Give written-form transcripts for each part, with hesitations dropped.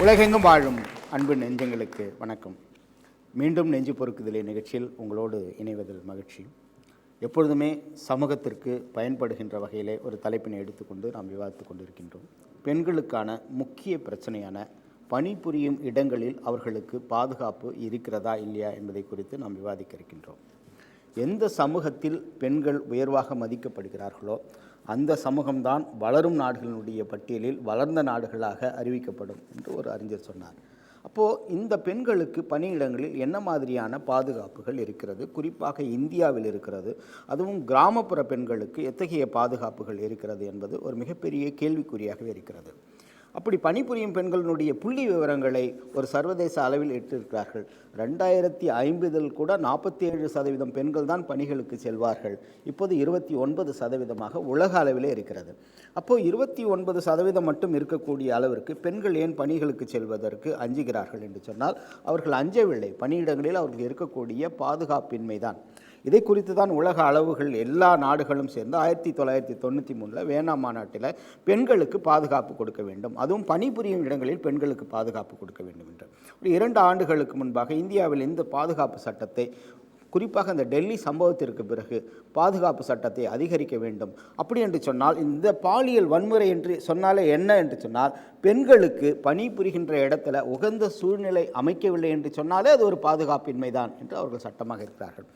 உலகெங்கும் வாழும் அன்பு நெஞ்சங்களுக்கு வணக்கம். மீண்டும் நெஞ்சு பொறுக்குதலே நிகழ்ச்சியில் உங்களோடு இணைவதில் மகிழ்ச்சி. எப்பொழுதுமே சமூகத்திற்கு பயன்படுகின்ற வகையிலே ஒரு தலைப்பினை எடுத்துக்கொண்டு நாம் விவாதித்து கொண்டிருக்கின்றோம். பெண்களுக்கான முக்கிய பிரச்சனையான பணிபுரியும் இடங்களில் அவர்களுக்கு பாதுகாப்பு இருக்கிறதா இல்லையா என்பதை குறித்து நாம் விவாதிக்க இருக்கின்றோம். எந்த சமூகத்தில் பெண்கள் உயர்வாக மதிக்கப்படுகிறார்களோ அந்த சமூகம்தான் வளரும் நாடுகளினுடைய பட்டியலில் வளர்ந்த நாடுகளாக அறிவிக்கப்படும் என்று ஒரு அறிஞர் சொன்னார். அப்போது இந்த பெண்களுக்கு பணியிடங்களில் என்ன மாதிரியான பாதுகாப்புகள் இருக்கிறது, குறிப்பாக இந்தியாவில் இருக்கிறது, அதுவும் கிராமப்புற பெண்களுக்கு எத்தகைய பாதுகாப்புகள் இருக்கிறது என்பது ஒரு மிகப்பெரிய கேள்விக்குறியாகவே இருக்கிறது. அப்படி பணிபுரியும் பெண்களுடைய புள்ளி விவரங்களை ஒரு சர்வதேச அளவில் இட்டிருக்கிறார்கள். 2050 கூட 47% பெண்கள் தான் பணிகளுக்கு செல்வார்கள். இப்போது 29% உலக அளவிலே இருக்கிறது. அப்போது 29% மட்டும் இருக்கக்கூடிய அளவிற்கு பெண்கள் ஏன் பணிகளுக்கு செல்வதற்கு அஞ்சுகிறார்கள் என்று சொன்னால், அவர்கள் அஞ்சவில்லை. பணியிடங்களில் அவர்கள் இருக்கக்கூடிய பாதுகாப்பின்மை தான். இதை குறித்து தான் உலக அளவுகள் எல்லா நாடுகளும் சேர்ந்து 1993 வேனா மாநாட்டில் பெண்களுக்கு பாதுகாப்பு கொடுக்க வேண்டும், அதுவும் பணிபுரியும் இடங்களில் பெண்களுக்கு பாதுகாப்பு கொடுக்க வேண்டும் என்று ஒரு 2 ஆண்டுகளுக்கு முன்பாக இந்தியாவில் இந்த பாதுகாப்பு சட்டத்தை, குறிப்பாக இந்த டெல்லி சம்பவத்திற்கு பிறகு பாதுகாப்பு சட்டத்தை அதிகரிக்க வேண்டும். அப்படி என்று சொன்னால், இந்த பாலியல் வன்முறை என்று சொன்னாலே என்ன என்று சொன்னால், பெண்களுக்கு பணிபுரிகின்ற இடத்துல உகந்த சூழ்நிலை அமைக்கவில்லை என்று சொன்னாலே அது ஒரு பாதுகாப்பின்மை தான் என்று அவர்கள் சட்டமாக இருக்கிறார்கள்.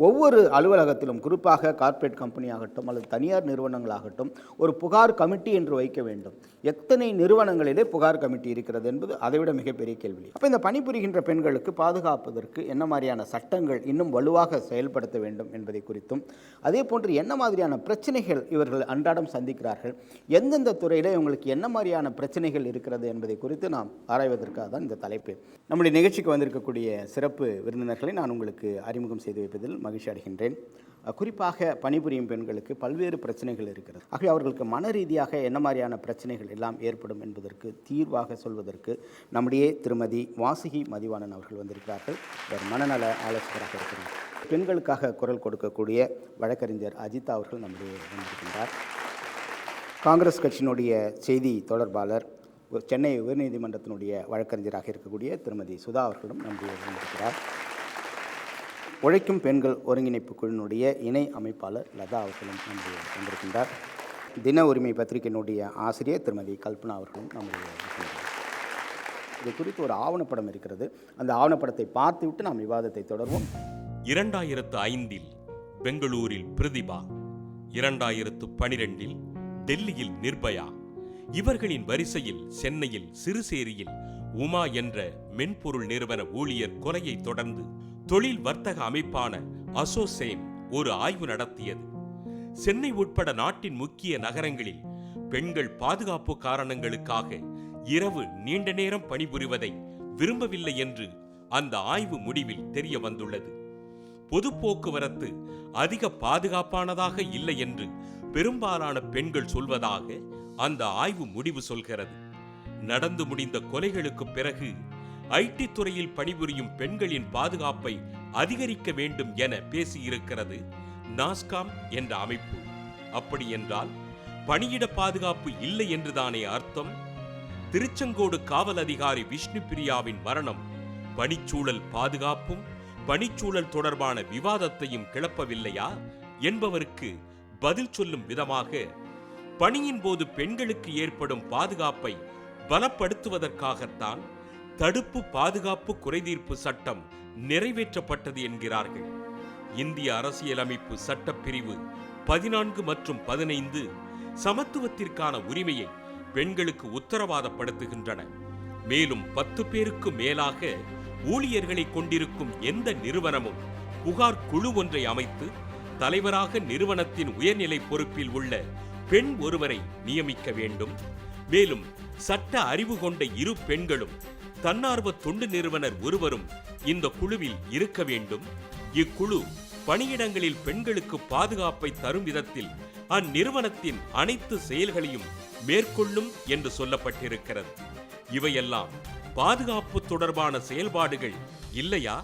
ஒவ்வொரு அலுவலகத்திலும், குறிப்பாக கார்ப்பரேட் கம்பெனி ஆகட்டும் அல்லது தனியார் நிறுவனங்களாகட்டும், ஒரு புகார் கமிட்டி என்று வைக்க வேண்டும். எத்தனை நிறுவனங்களிலே புகார் கமிட்டி இருக்கிறது என்பது அதைவிட மிகப்பெரிய கேள்வி. அப்போ இந்த பணிபுரிகின்ற பெண்களுக்கு பாதுகாப்பதற்கு என்ன மாதிரியான சட்டங்கள் இன்னும் வலுவாக செயல்படுத்த வேண்டும் என்பதை குறித்தும், அதே போன்று என்ன மாதிரியான பிரச்சனைகள் இவர்கள் அன்றாடம் சந்திக்கிறார்கள், எந்தெந்த துறையில் இவங்களுக்கு என்ன மாதிரியான பிரச்சனைகள் இருக்கிறது என்பதை குறித்து நாம் ஆராய்வதற்காக தான் இந்த தலைப்பு. நம்முடைய நிகழ்ச்சிக்கு வந்திருக்கக்கூடிய சிறப்பு விருந்தினர்களை நான் உங்களுக்கு அறிமுகம் செய்து வைப்பதில் மகிழ்ச்சி அடைகின்றேன். குறிப்பாக பணிபுரியும் பெண்களுக்கு பல்வேறு பிரச்சனைகள் இருக்கிறது. ஆகவே அவர்களுக்கு மன ரீதியாக என்ன மாதிரியான பிரச்சனைகள் எல்லாம் ஏற்படும் என்பதற்கு தீர்வாக சொல்வதற்கு நம்முடைய திருமதி வாசுகி மதிவாணன் அவர்கள் வந்திருக்கிறார்கள். ஒரு மனநல ஆலோசகராக இருக்கிறார். பெண்களுக்காக குரல் கொடுக்கக்கூடிய வழக்கறிஞர் அஜிதா அவர்கள் நம்முடைய வந்திருக்கின்றார். காங்கிரஸ் கட்சியினுடைய செய்தி தொடர்பாளர், சென்னை உயர்நீதிமன்றத்தினுடைய வழக்கறிஞராக இருக்கக்கூடிய திருமதி சுதா அவர்களும் நம்முடைய வந்திருக்கிறார். உழைக்கும் பெண்கள் ஒருங்கிணைப்பு குழுவினுடைய இணை அமைப்பாளர் லதா அவர்களும் நம்முடைய வந்திருக்கின்றார். தின உரிமை பத்திரிகையினுடைய ஆசிரியர் திருமதி கல்பனா அவர்களும் நம்முடைய இருக்கின்றார். இது குறித்து ஒரு ஆவணப்படம் இருக்கிறது. அந்த ஆவணப்படத்தை பார்த்துவிட்டு நாம் விவாதத்தை தொடர்வோம். 2005 பெங்களூரில் பிரதிபா, 2012 டெல்லியில் நிர்பயா, இவர்களின் வரிசையில் சென்னையில் சிறுசேரியில் உமா என்ற மென்பொருள் நிறுவன ஊழியர் கொலையை தொடர்ந்து தொழில் வர்த்தக அமைப்பான அசோசேம் ஒரு ஆய்வு நடத்தியது. சென்னை உட்பட நாட்டின் முக்கிய நகரங்களில் பெண்கள் பாதுகாப்பு காரணங்களுக்காக இரவு நீண்ட நேரம் பணிபுரிவதை விரும்பவில்லை என்று அந்த ஆய்வு முடிவில் தெரிய வந்துள்ளது. பொது போக்குவரத்து அதிக பாதுகாப்பானதாக இல்லை என்று பெரும்பாலான பெண்கள் சொல்வதாக அந்த ஆய்வு முடிவு சொல்கிறது. நடந்து முடிந்த கொலைகளுக்கு பிறகு ஐடி துறையில் பணிபுரியும் பெண்களின் பாதுகாப்பை அதிகரிக்க வேண்டும் என பேசியிருக்கிறது நாஸ்காம் என்ற அமைப்பு. அப்படி என்றால் பணியிட பாதுகாப்பு இல்லை என்றுதானே அர்த்தம்? திருச்செங்கோடு காவல் அதிகாரி விஷ்ணு பிரியாவின் மரணம் பணிச்சூழல் பாதுகாப்பும் பணிச்சூழல் தொடர்பான விவாதத்தையும் கிளப்பவில்லையா என்பவருக்கு பதில் சொல்லும் விதமாக, பணியின் போது பெண்களுக்கு ஏற்படும் பாதுகாப்பை பலப்படுத்துவதற்காகத்தான் தடுப்பு பாதுகாப்பு குறைதீர்ப்பு சட்டம் நிறைவேற்றப்பட்டது என்கிறார்கள். இந்திய அரசியலமைப்பு சட்டப்பிரிவு 14 மற்றும் 15 சமத்துவத்திற்கான உரிமையை பெண்களுக்கு உத்தரவாதப்படுத்துகின்றன. மேலும் 10 பேருக்கு மேலாக ஊழியர்களை கொண்டிருக்கும் எந்த நிறுவனமும் புகார் குழு ஒன்றை அமைத்து தலைவராக நிறுவனத்தின் உயர்நிலை பொறுப்பில் உள்ள பெண் ஒருவரை நியமிக்க வேண்டும். மேலும் சட்ட அறிவு கொண்ட 2 பெண்களும் தன்னார்வ தொண்டு நிறுவனர் ஒருவரும் இந்த குழுவில் இருக்க வேண்டும். இக்குழு பணியிடங்களில் பெண்களுக்கு பாதுகாப்பை தரும் விதத்தில் அந்நிறுவனத்தின் அனைத்து செயல்களையும் மேற்கொள்ளும் என்று சொல்லப்பட்டிருக்கிறது. இவையெல்லாம் பாதுகாப்பு தொடர்பான செயல்பாடுகள் இல்லையா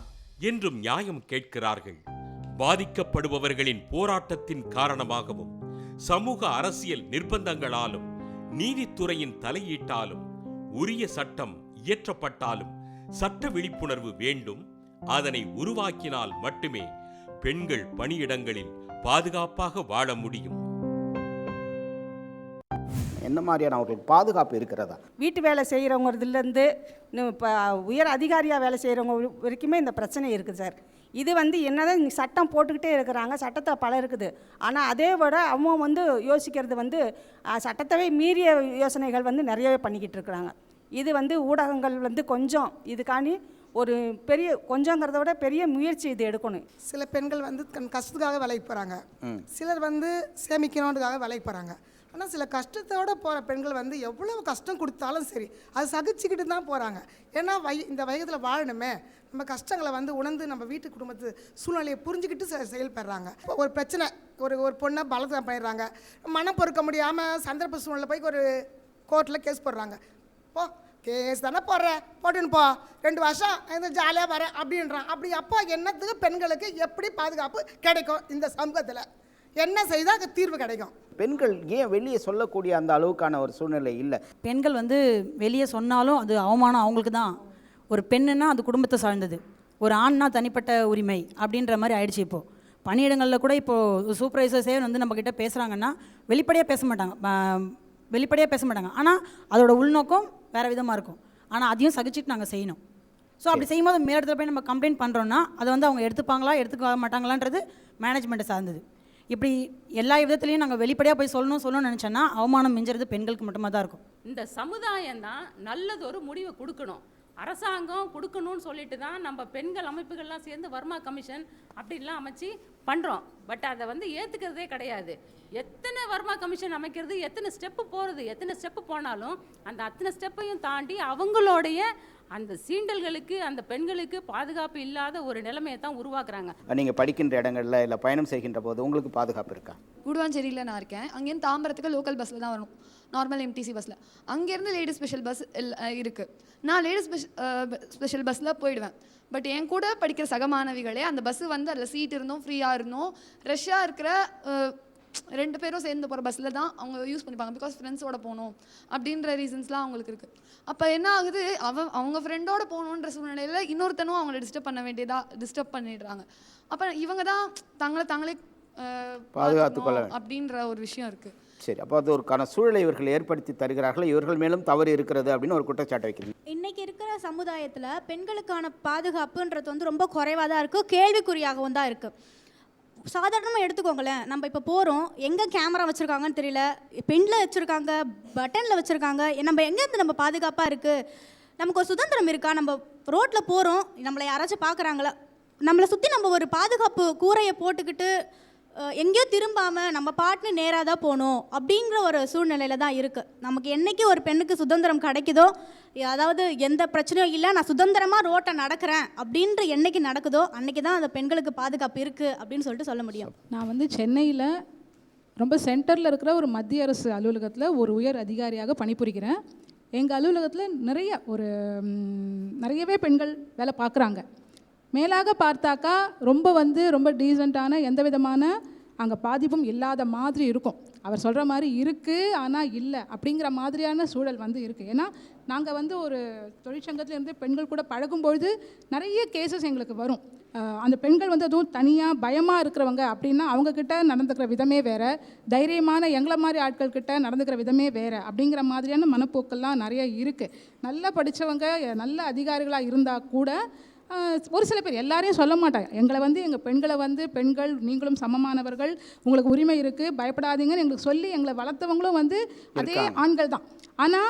என்றும் நியாயம் கேட்கிறார்கள். பாதிக்கப்படுபவர்களின் போராட்டத்தின் காரணமாகவும் சமூக அரசியல் நிர்பந்தங்களாலும் நீதித்துறையின் தலையீட்டாலும் உரிய சட்டம் இயற்றப்பட்டாலும் சட்ட விழிப்புணர்வு வேண்டும். அதனை உருவாக்கினால் மட்டுமே பெண்கள் பணியிடங்களில் பாதுகாப்பாக வாழ முடியும். என்ன மாதிரியான ஒரு பாதுகாப்பு இருக்கிறதா? வீட்டு வேலை செய்கிறவங்கிறதுலேருந்து இப்போ உயர் அதிகாரியாக வேலை செய்கிறவங்க வரைக்குமே இந்த பிரச்சனை இருக்குது சார். இது என்னதான் சட்டம் போட்டுக்கிட்டே இருக்கிறாங்க, சட்டத்தை பல இருக்குது. ஆனால் அதே விட அவங்க யோசிக்கிறது சட்டத்தவே மீறிய யோசனைகள் நிறையவே பண்ணிக்கிட்டு இருக்கிறாங்க. இது ஊடகங்கள் கொஞ்சம் இதுக்காண்டி ஒரு பெரிய கொஞ்சங்கிறத விட பெரிய முயற்சி இது எடுக்கணும். சில பெண்கள் கஷ்டத்துக்காக வேலைக்கு போகிறாங்க, சிலர் சேமிக்கணுன்றதுக்காக வேலைக்கு போகிறாங்க. ஆனால் சில கஷ்டத்தோடு போகிற பெண்கள் எவ்வளோ கஷ்டம் கொடுத்தாலும் சரி அது சகிச்சுக்கிட்டு தான் போகிறாங்க. ஏன்னா இந்த வயதில் வாழணுமே, நம்ம கஷ்டங்களை உணர்ந்து நம்ம வீட்டு குடும்பத்து சூழ்நிலையை புரிஞ்சுக்கிட்டு செயல்படுறாங்க. ஒரு பிரச்சனை ஒரு பொண்ணை பலத்தனம் பண்ணிடுறாங்க, மனம் பொறுக்க முடியாமல் சந்தர்ப்ப சூழ்நிலை போய் ஒரு கோர்ட்டில் கேஸ் போடுறாங்க. கேஸ் தானே போட்டுன்னு போ, 2 வருஷம் ஜாலியாக வரேன் அப்படின்றான். அப்படி அப்போ என்னத்துக்கு பெண்களுக்கு எப்படி பாதுகாப்பு கிடைக்கும்? இந்த சமூகத்தில் என்ன செய்தால் அது தீர்வு கிடைக்கும்? பெண்கள் ஏன் வெளியே சொல்லக்கூடிய அந்த அளவுக்கான ஒரு சூழ்நிலை இல்லை? பெண்கள் வெளியே சொன்னாலும் அது அவமானம் அவங்களுக்கு தான். ஒரு பெண்ணுன்னா அது குடும்பத்தை சார்ந்தது, ஒரு ஆண்னா தனிப்பட்ட உரிமை அப்படின்ற மாதிரி ஆயிடுச்சு. இப்போது பணியிடங்களில் கூட இப்போது சூப்பர்வைசர்ஸே நம்மக்கிட்ட பேசுகிறாங்கன்னா வெளிப்படையாக பேச மாட்டாங்க. ஆனால் அதோட உள்நோக்கம் வேறு விதமாக இருக்கும். ஆனால் அதையும் சகிச்சுட்டு நாங்கள் செய்யணும். ஸோ அப்படி செய்யும்போது மேலிடத்தில் போய் நம்ம கம்ப்ளைண்ட் பண்ணுறோன்னா அதை அவங்க எடுத்துப்பாங்களா எடுத்துக்க மாட்டாங்களான்றது மேனேஜ்மெண்ட்டை சார்ந்தது. இப்படி எல்லா விதத்துலையும் நாங்கள் வெளிப்படையாக போய் சொல்லணும்னு நினச்சோன்னா அவமானம் மிஞ்சுறது பெண்களுக்கு மட்டுமா தான் இருக்கும். இந்த சமுதாயம் தான் நல்லதொரு முடிவை கொடுக்கணும், அரசாங்கம் கொடுக்கணும்னு சொல்லிட்டு தான் நம்ம பெண்கள் அமைப்புகள்லாம் சேர்ந்து வர்மா கமிஷன் அப்படின்லாம் அமைச்சு பண்ணுறோம். பட் அதை ஏற்றுக்கிறதே கிடையாது. எத்தனை வர்மா கமிஷன் அமைக்கிறது, எத்தனை ஸ்டெப்பு போகிறது, எத்தனை ஸ்டெப்பு போனாலும் அந்த அத்தனை ஸ்டெப்பையும் தாண்டி அவங்களுடைய அந்த சீண்டல்களுக்கு அந்த பெண்களுக்கு பாதுகாப்பு இல்லாத ஒரு நிலைமையை தான் உருவாக்குறாங்க. நீங்கள் படிக்கின்ற இடங்களில் இல்லை பயணம் செய்கின்ற போது உங்களுக்கு பாதுகாப்பு இருக்கா? கூடுவாஞ்சேரியில் நான் இருக்கேன். அங்கேருந்து தாம்பரத்துக்கு லோக்கல் பஸ்ஸில் தான் வரணும், நார்மல் எம்டிசி பஸ்ஸில். அங்கேருந்து லேடிஸ் ஸ்பெஷல் பஸ் இருக்குது. நான் லேடிஸ் ஸ்பெஷல் பஸ்ஸில் போயிடுவேன். பட் என் கூட படிக்கிற சக மாணவிகளே அந்த பஸ்ஸு அதில் சீட் இருந்தோம், ஃப்ரீயாக இருந்தோம், ரஷ்ஷாக இருக்கிற 2 பேரும் சேர்ந்து போகிற பஸ்ஸில் தான் அவங்க யூஸ் பண்ணிப்பாங்க. பிகாஸ் ஃப்ரெண்ட்ஸோட போகணும் அப்படின்ற ரீசன்ஸ்லாம் அவங்களுக்கு இருக்குது. அப்போ என்ன ஆகுது, அவங்க ஃப்ரெண்டோட போகணுன்ற சூழ்நிலையில் இன்னொருத்தனும் அவங்கள டிஸ்டர்ப் பண்ணிடுறாங்க. அப்போ இவங்க தான் தாங்களே பாதுகாத்துக்கொள்ள அப்படின்ற ஒரு விஷயம் இருக்குது. சரி, அப்போ அது ஒருக்கான சூழலை இவர்கள் ஏற்படுத்தி தருகிறார்கள், இவர்கள் மேலும் தவறு இருக்கிறது அப்படின்னு ஒரு குற்றச்சாட்டை வைக்கிறீங்க. இன்றைக்கி இருக்கிற சமுதாயத்தில் பெண்களுக்கான பாதுகாப்புன்றது ரொம்ப குறைவாக தான் இருக்குது, கேள்விக்குறியாகவும் தான் இருக்குது. சாதாரணமாக எடுத்துக்கோங்களேன், நம்ம இப்போ போகிறோம், எங்கே கேமரா வச்சுருக்காங்கன்னு தெரியல, பெண்ணில் வச்சுருக்காங்க, பட்டனில் வச்சுருக்காங்க, நம்ம எங்கேருந்து நம்ம பாதுகாப்பாக இருக்குது? நமக்கு ஒரு சுதந்திரம் இருக்கா? நம்ம ரோட்டில் போகிறோம், நம்மளை யாராச்சும் பார்க்குறாங்களா? நம்மளை சுற்றி நம்ம ஒரு பாதுகாப்பு கூரையை போட்டுக்கிட்டு எங்கேயோ திரும்பாமல் நம்ம பாட்டுன்னு நேராக தான் போகணும் அப்படிங்கிற ஒரு சூழ்நிலையில் தான் இருக்குது. நமக்கு என்றைக்கு ஒரு பெண்ணுக்கு சுதந்திரம் கிடைக்குதோ, அதாவது எந்த பிரச்சனையும் இல்லை, நான் சுதந்திரமாக ரோட்டை நடக்கிறேன் அப்படின்ற என்றைக்கு நடக்குதோ அன்றைக்கி தான் அந்த பெண்களுக்கு பாதுகாப்பு இருக்குது அப்படின்னு சொல்ல முடியும். நான் சென்னையில் ரொம்ப சென்டரில் இருக்கிற ஒரு மத்திய அரசு அலுவலகத்தில் ஒரு உயர் அதிகாரியாக பணிபுரிகிறேன். எங்கள் அலுவலகத்தில் நிறையவே பெண்கள் வேலை பார்க்குறாங்க. மேலாக பார்த்தாக்கா ரொம்ப டீசெண்டான எந்த விதமான அங்கே பாதிப்பும் இல்லாத மாதிரி இருக்கும். அவர் சொல்கிற மாதிரி இருக்குது ஆனால் இல்லை அப்படிங்கிற மாதிரியான சூழல் இருக்குது. ஏன்னா நாங்கள் ஒரு தொழிற்சங்கத்திலேருந்து பெண்கள் கூட பழகும்பொழுது நிறைய கேசஸ் எங்களுக்கு வரும். அந்த பெண்கள் அதுவும் தனியாக பயமாக இருக்கிறவங்க அப்படின்னா அவங்கக்கிட்ட நடந்துக்கிற விதமே வேறு, தைரியமான எங்களை மாதிரி ஆட்கள்கிட்ட நடந்துக்கிற விதமே வேறு அப்படிங்கிற மாதிரியான மனப்போக்கெல்லாம் நிறைய இருக்குது. நல்லா படித்தவங்க நல்ல அதிகாரிகளாக இருந்தால் கூட ஒரு சில பேர், எல்லாரையும் சொல்ல மாட்டாங்க, எங்களை எங்கள் பெண்களை பெண்கள் நீங்களும் சமமானவர்கள், உங்களுக்கு உரிமை இருக்குது, பயப்படாதீங்கன்னு எங்களுக்கு சொல்லி எங்களை வளர்த்தவங்களும் அதே ஆண்கள் தான். ஆனால்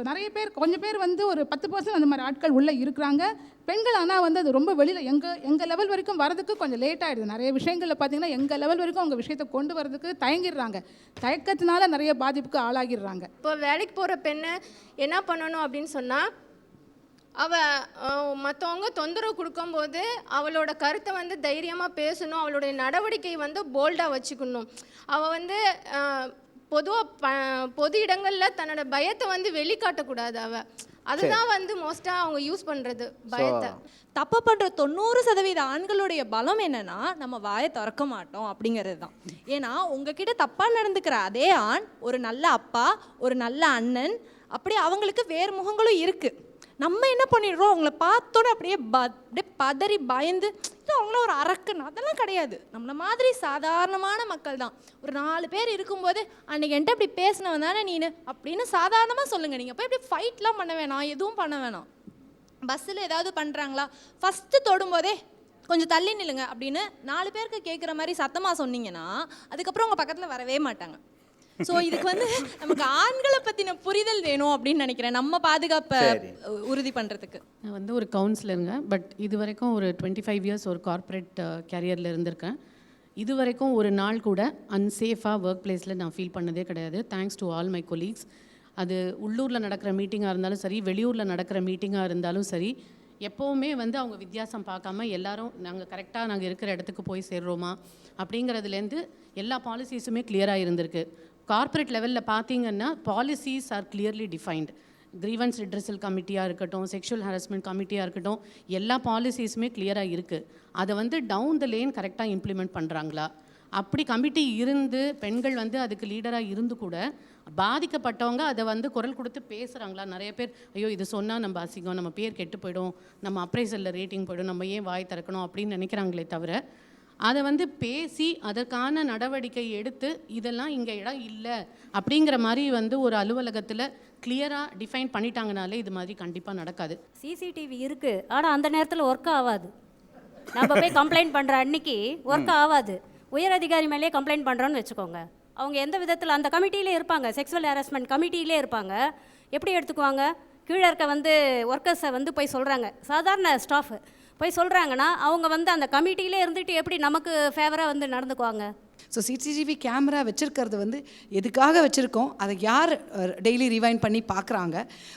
நிறைய பேர், கொஞ்சம் பேர் ஒரு 10% அந்த மாதிரி ஆட்கள் உள்ளே இருக்கிறாங்க பெண்கள். ஆனால் அது ரொம்ப வெளியில் எங்கள் லெவல் வரைக்கும் வரதுக்கு கொஞ்சம் லேட் ஆகிடுது. நிறைய விஷயங்களில் பார்த்திங்கன்னா எங்கள் லெவல் வரைக்கும் அவங்க விஷயத்தை கொண்டு வரதுக்கு தயங்கிடுறாங்க. தயக்கத்தினால நிறைய பாதிப்புக்கு ஆளாகிடுறாங்க. இப்போ வேலைக்கு போகிற பெண்ணை என்ன பண்ணணும் அப்படின்னு சொன்னால், மற்றவங்க தொந்தரவு கொடுக்கும்போது அவளோட கருத்தை தைரியமாக பேசணும், அவளுடைய நடவடிக்கை போல்டாக வச்சுக்கணும். அவள் பொது இடங்களில் தன்னோட பயத்தை வெளிக்காட்டக்கூடாது. அதுதான் மோஸ்ட்டாக அவங்க யூஸ் பண்ணுறது பயத்தை. தப்பு பண்ணுற 90% ஆண்களுடைய பலம் என்னன்னா, நம்ம வாயை திறக்க மாட்டோம் அப்படிங்கிறது தான். ஏன்னா உங்ககிட்ட தப்பாக நடந்துக்கிற அதே ஆண் ஒரு நல்ல அப்பா, ஒரு நல்ல அண்ணன், அப்படியே அவங்களுக்கு வேறு முகங்களும் இருக்குது. நம்ம என்ன பண்ணிடுறோம், அவங்கள பார்த்தோன்னே அப்படியே பதறி பயந்து இது அவங்கள ஒரு அரக்கன், அதெல்லாம் கிடையாது. நம்மள மாதிரி சாதாரணமான மக்கள் தான். ஒரு 4 பேர் இருக்கும்போது அன்றைக்கி என்கிட்ட இப்படி பேசினவன் தானே நீனு அப்படின்னு சாதாரணமாக சொல்லுங்கள். நீங்கள் போய் இப்படி ஃபைட்லாம் பண்ண வேணாம், எதுவும் பண்ண வேணாம். பஸ்ஸில் ஏதாவது பண்ணுறாங்களா, ஃபஸ்ட்டு தொடும்போதே கொஞ்சம் தள்ளி நில்லுங்க அப்படின்னு 4 பேருக்கு கேட்குற மாதிரி சத்தமாக சொன்னீங்கன்னா அதுக்கப்புறம் உங்கள் பக்கத்தில் வரவே மாட்டாங்க. ஸோ இதுக்கு வந்து நமக்கு ஆண்களை பற்றின புரிதல் வேணும் அப்படின்னு நினைக்கிறேன், நம்ம பாதுகாப்பை உறுதி பண்ணுறதுக்கு. நான் வந்து ஒரு கவுன்சிலருங்க. பட் இது வரைக்கும் ஒரு 25 இயர்ஸ் ஒரு கார்ப்பரேட் கேரியரில் இருந்திருக்கேன். இது வரைக்கும் ஒரு நாள் கூட அன்சேஃபாக ஒர்க் பிளேஸில் நான் ஃபீல் பண்ணதே கிடையாது. Thanks to all my colleagues. அது உள்ளூரில் நடக்கிற மீட்டிங்காக இருந்தாலும் சரி, வெளியூரில் நடக்கிற மீட்டிங்காக இருந்தாலும் சரி, எப்போவுமே வந்து அவங்க வித்தியாசம் பார்க்காம எல்லாரும் நாங்கள் கரெக்டாக நாங்கள் இருக்கிற இடத்துக்கு போய் சேர்றோமா அப்படிங்கிறதுலேருந்து எல்லா பாலிசிஸுமே கிளியராக இருந்திருக்கு. கார்ப்பரேட் லெவலில் பார்த்தீங்கன்னா policies are clearly defined. Grievance redressal கமிட்டியாக இருக்கட்டும், செக்ஷுவல் ஹராஸ்மெண்ட் கமிட்டியாக இருக்கட்டும், எல்லா பாலிசிஸுமே கிளியராக இருக்குது. அதை வந்து டவுன் த லேன் கரெக்டாக இம்ப்ளிமெண்ட் பண்ணுறாங்களா? அப்படி கமிட்டி இருந்து பெண்கள் வந்து அதுக்கு லீடராக இருந்து கூட பாதிக்கப்பட்டவங்க அதை வந்து குரல் கொடுத்து பேசுகிறாங்களா? நிறைய பேர் ஐயோ இது சொன்னால் நம்ம அசிங்கம், நம்ம பேர் கெட்டு போயிடும், நம்ம அப்ரைசலில் ரேட்டிங் போயிடும், நம்ம ஏன் வாய் திறக்கணும் அப்படின்னு நினைக்கிறாங்களே தவிர அதை வந்து பேசி அதற்கான நடவடிக்கை எடுத்து இதெல்லாம் இங்கே இடம் இல்லை அப்படிங்கிற மாதிரி வந்து ஒரு அலுவலகத்தில் கிளியராக டிஃபைன் பண்ணிட்டாங்கனாலே இது மாதிரி கண்டிப்பாக நடக்காது. சிசிடிவி இருக்குது, ஆனால் அந்த நேரத்தில் ஒர்க் ஆகாது. நம்ம போய் கம்ப்ளைண்ட் பண்ணுற அன்னைக்கு ஒர்க் ஆகாது. உயர் அதிகாரி மேலே கம்ப்ளைண்ட் பண்ணுறோன்னு வச்சுக்கோங்க, அவங்க எந்த விதத்தில் அந்த கமிட்டியிலே இருப்பாங்க, செக்ஸுவல் ஹராஸ்மெண்ட் கமிட்டியிலே இருப்பாங்க. எப்படி எடுத்துக்குவாங்க? கீழே இருக்க வந்து ஒர்க்கர்ஸை வந்து போய் சொல்கிறாங்க, சாதாரண ஸ்டாஃபு போய் சொல்கிறாங்கன்னா அவங்க வந்து அந்த கமிட்டியிலே இருந்துட்டு எப்படி நமக்கு ஃபேவராக வந்து நடந்துக்குவாங்க? ஸோ சிசிடிவி கேமரா வச்சுருக்கிறது வந்து எதுக்காக வச்சுருக்கோம், அதை யார் டெய்லி ரிவைண்ட் பண்ணி பார்க்குறாங்க?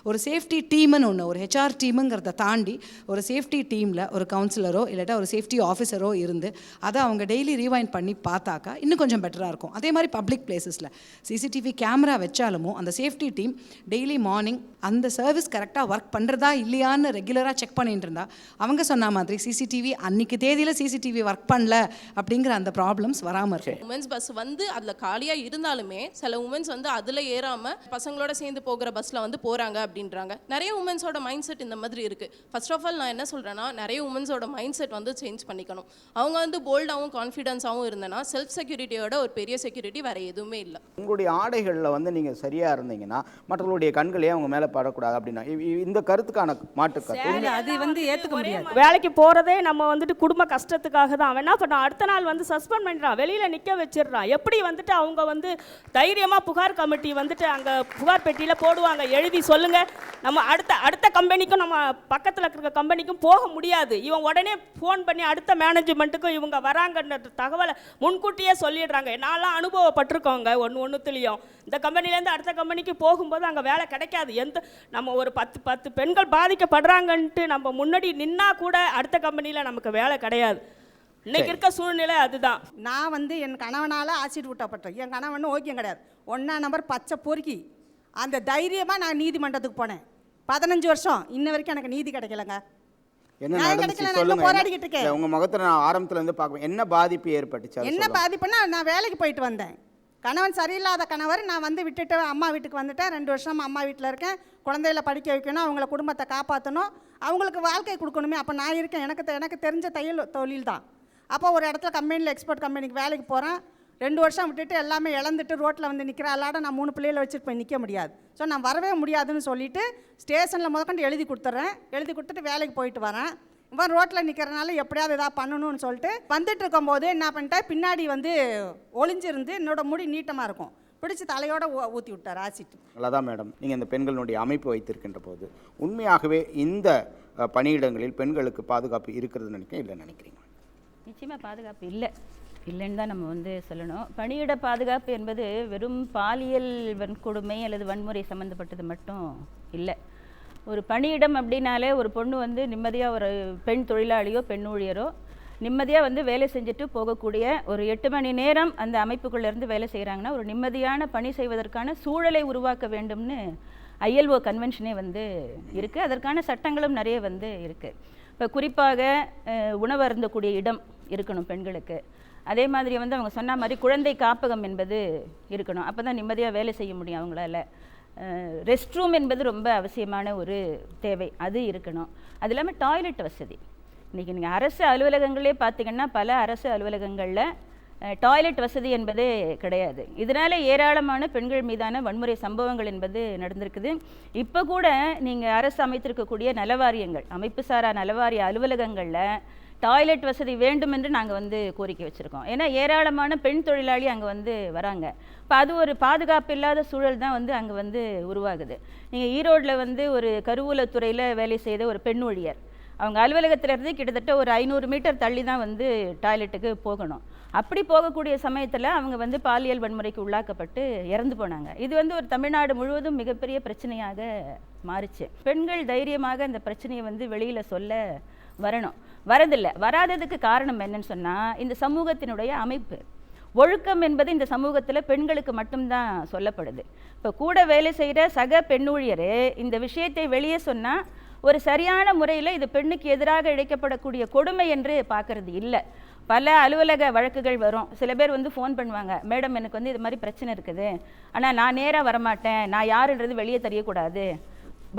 ஒரு சேஃப்டி டீம்னு ஒன்று, ஒரு ஹெச்ஆர் டீமுங்கிறத தாண்டி ஒரு சேஃப்டி டீமில் ஒரு கவுன்சிலரோ இல்லாட்டா ஒரு சேஃப்டி ஆஃபீஸரோ இருந்து அதை அவங்க டெய்லி ரிவைண்ட் பண்ணி பார்த்தாக்கா இன்னும் கொஞ்சம் பெட்டராக இருக்கும். அதே மாதிரி பப்ளிக் பிளேசஸில் சிசிடிவி கேமரா வச்சாலும் அந்த சேஃப்டி டீம் டெய்லி மார்னிங் அந்த சர்வீஸ் கரெக்டாக ஒர்க் பண்ணுறதா இல்லையான்னு ரெகுலராக செக் பண்ணிட்டு இருந்தா அவங்க சொன்ன மாதிரி சிசிடிவி அன்றைக்கி தேதியில் சிசிடிவி ஒர்க் பண்ணல அப்படிங்கிற அந்த ப்ராப்ளம்ஸ் வராமல் இருக்கும். உமன்ஸ் பஸ் வந்து அதில் காலியாக இருந்தாலுமே சில உமன்ஸ் வந்து அதில் ஏறாமல் பசங்களோட சேர்ந்து போகிற பஸ்ஸில் வந்து போகிறாங்க அப்படின்றாங்க. நிறைய உமன்ஸோட மைண்ட் செட் இந்த மாதிரி இருக்குது. ஃபர்ஸ்ட் ஆஃப் ஆல் நான் என்ன சொல்கிறேன்னா, நிறைய உமன்ஸோட மைண்ட் செட் வந்து சேஞ்ச் பண்ணிக்கணும். அவங்க வந்து போல்டாகவும் கான்ஃபிடென்ஸாகவும் இருந்தனா செல்ஃப் செக்யூரிட்டியோட ஒரு பெரிய செக்யூரிட்டி வேறு எதுவுமே இல்லை. உங்களுடைய ஆடைகளில் வந்து நீங்கள் சரியாக இருந்தீங்கன்னா மற்றவங்களுடைய கண்களே அவங்க மேலே படக்கூடாது அப்படின்னா இந்த கருத்துக்கான மாட்டுக்கருத்து அது வந்து ஏற்றுக்க முடியாது. வேலைக்கு போகிறதே நம்ம வந்துட்டு குடும்ப கஷ்டத்துக்காக தான். அவன் என்ன பண்ணான், அடுத்த நாள் வந்து சஸ்பெண்ட் பண்ணுறான், வெளியில் நிற்க வச்சிடுறான். எப்படி வந்துட்டு அவங்க வந்து தைரியமாக புகார் கமிட்டி வந்துட்டு அங்கே புகார் பெட்டியில் போடுவாங்க, எழுதி சொல்லுங்கள், நம்ம அடுத்த கம்பெனிக்கும் நம்ம பக்கத்தில் இருக்கிற கம்பெனிக்கும் போக முடியாது. இவன் உடனே ஃபோன் பண்ணி அடுத்த மேனேஜ்மெண்ட்டுக்கும் இவங்க வராங்கன்ற தகவலை முன்கூட்டியே சொல்லிடுறாங்க. நான்லாம் அனுபவப்பட்டிருக்கோங்க. ஒன்றுத்துலேயும் இந்த கம்பெனிலேருந்து அடுத்த கம்பெனிக்கு போகும்போது அங்கே வேலை கிடைக்காது. நம்ம ஒரு 10 பெண்கள் பாதிக்கப்படுறாங்கன்ட்டு நம்ம முன்னாடி நின்னா கூட அடுத்த கம்பெனியில் நமக்கு வேலை கிடையாது. இன்னைக்கு இருக்க சூழ்நிலை அதுதான். நான் வந்து என் கணவனால் ஆசிட் ஊட்டப்பட்டேன். என் கணவன் ஓகே கிடையாது, 1ஆம் நம்பர் பச்சை பொறுக்கி. அந்த தைரியமாக நான் நீதிமன்றத்துக்கு போனேன். 15 வருஷம் இன்ன வரைக்கும் எனக்கு நீதி கிடைக்கலங்க. என்ன நடந்துச்சு சொல்லுங்க. உங்க முகத்துல நான் ஆரம்பத்துல இருந்து பார்ப்பேன். என்ன பாதிப்பு ஏற்பட்டுச்சு? என்ன பாதிப்புன்னா, நான் வேலைக்கு போயிட்டு வந்தேன். கணவன் சரியில்லாத கணவர். நான் வந்து விட்டுட்டு அம்மா வீட்டுக்கு வந்துட்டேன். 2 வருஷம் அம்மா வீட்டில் இருக்கேன். குழந்தைகளை படிக்க வைக்கணும், அவங்கள குடும்பத்தை காப்பாற்றணும், அவங்களுக்கு வாழ்க்கை கொடுக்கணுமே. அப்போ நான் இருக்கேன், எனக்கு தெரிஞ்ச தொழில் தான். அப்போ ஒரு இடத்துல கம்பெனியில் எக்ஸ்போர்ட் கம்பெனிக்கு வேலைக்கு போகிறேன். 2 வருஷம் விட்டுட்டு எல்லாமே இழந்துட்டு ரோட்டில் வந்து நிற்கிறேன். அல்லாட நான் 3 பிள்ளைகளை வச்சுட்டு போய் நிற்க முடியாது. ஸோ நான் வரவே முடியாதுன்னு சொல்லிவிட்டு ஸ்டேஷனில் முதற்கொண்டு எழுதி கொடுத்துட்றேன். எழுதி கொடுத்துட்டு வேலைக்கு போயிட்டு வரேன். இவன் ரோட்டில் நிற்கிறனால எப்படியாவது எதாவது பண்ணணும்னு சொல்லிட்டு வந்துட்டு இருக்கும்போது என்ன பண்ணிட்டேன், பின்னாடி வந்து ஒளிஞ்சிருந்து என்னோட முடி நீட்டமாக இருக்கும், பிடிச்சி தலையோட ஊற்றி விட்டார் ஆசிட். அதான் மேடம், நீங்கள் இந்த பெண்களுடைய அமைப்பு வைத்திருக்கின்ற போது உண்மையாகவே இந்த பணியிடங்களில் பெண்களுக்கு பாதுகாப்பு இருக்கிறதுன்னு நினைக்கிறேன், இல்லை நினைக்கிறீங்க? நிச்சயமாக பாதுகாப்பு இல்லைன்னு தான் நம்ம வந்து சொல்லணும். பணியிட பாதுகாப்பு என்பது வெறும் பாலியல் வன்கொடுமை அல்லது வன்முறை சம்மந்தப்பட்டது மட்டும் இல்லை. ஒரு பணியிடம் அப்படின்னாலே ஒரு பொண்ணு வந்து நிம்மதியாக, ஒரு பெண் தொழிலாளியோ பெண் ஊழியரோ நிம்மதியாக வந்து வேலை செஞ்சுட்டு போகக்கூடிய, ஒரு 8 மணி நேரம் அந்த அமைப்புக்குள்ளேருந்து வேலை செய்கிறாங்கன்னா ஒரு நிம்மதியான பணி செய்வதற்கான சூழலை உருவாக்க வேண்டும்னு ILO கன்வென்ஷனே வந்து இருக்குது. அதற்கான சட்டங்களும் நிறைய வந்து இருக்குது. இப்போ குறிப்பாக உணவு அருந்தக்கூடிய இடம் இருக்கணும் பெண்களுக்கு. அதே மாதிரி வந்து அவங்க சொன்ன மாதிரி குழந்தை காப்பகம் என்பது இருக்கணும். அப்போ தான் நிம்மதியாக வேலை செய்ய முடியும் அவங்களால. ரெஸ்ட் ரூம் என்பது ரொம்ப அவசியமான ஒரு தேவை, அது இருக்கணும். அது இல்லாமல் டாய்லெட் வசதி. இன்றைக்கி நீங்கள் அரசு அலுவலகங்களே பார்த்திங்கன்னா பல அரசு அலுவலகங்களில் டாய்லெட் வசதி என்பதே கிடையாது. இதனால் ஏராளமான பெண்கள் மீதான வன்முறை சம்பவங்கள் என்பது நடந்திருக்குது. இப்போ கூட நீங்கள் அரசு அமைத்திருக்கக்கூடிய நலவாரியங்கள், அமைப்பு சாரா நலவாரிய அலுவலகங்களில் டாய்லெட் வசதி வேண்டும் என்று நாங்கள் கோரிக்கை வச்சுருக்கோம். ஏன்னா ஏராளமான பெண் தொழிலாளி அங்கே வராங்க. இப்போ அது ஒரு பாதுகாப்பு இல்லாத சூழல் தான் அங்கே உருவாகுது. நீங்கள் ஈரோட்டில் ஒரு கருவூலத்துறையில் வேலை செய்த ஒரு பெண் ஊழியர், அவங்க அலுவலகத்திலேருந்து கிட்டத்தட்ட ஒரு 500 மீட்டர் தள்ளி தான் டாய்லெட்டுக்கு போகணும். அப்படி போகக்கூடிய சமயத்தில் அவங்க பாலியல் வன்முறைக்கு உள்ளாக்கப்பட்டு இறந்து போனாங்க. இது ஒரு தமிழ்நாடு முழுவதும் மிகப்பெரிய பிரச்சனையாக மாறிச்சு. பெண்கள் தைரியமாக இந்த பிரச்சனையை வெளியில் சொல்ல வரணும், வரதில்லை. வராததுக்கு காரணம் என்னன்னு சொன்னால் இந்த சமூகத்தினுடைய அமைப்பு. ஒழுக்கம் என்பது இந்த சமூகத்தில் பெண்களுக்கு மட்டும்தான் சொல்லப்படுது. இப்போ கூட வேலை செய்கிற சக பெண்ணூழியரே இந்த விஷயத்தை வெளியே சொன்னால் ஒரு சரியான முறையில் இது பெண்ணுக்கு எதிராக இழைக்கப்படக்கூடிய கொடுமை என்று பார்க்கறது இல்லை. பல அலுவலக வழக்குகள் வரும். சில பேர் ஃபோன் பண்ணுவாங்க, மேடம் எனக்கு இது மாதிரி பிரச்சனை இருக்குது, ஆனால் நான் நேராக வரமாட்டேன், நான் யாருன்றது வெளியே தெரியக்கூடாது.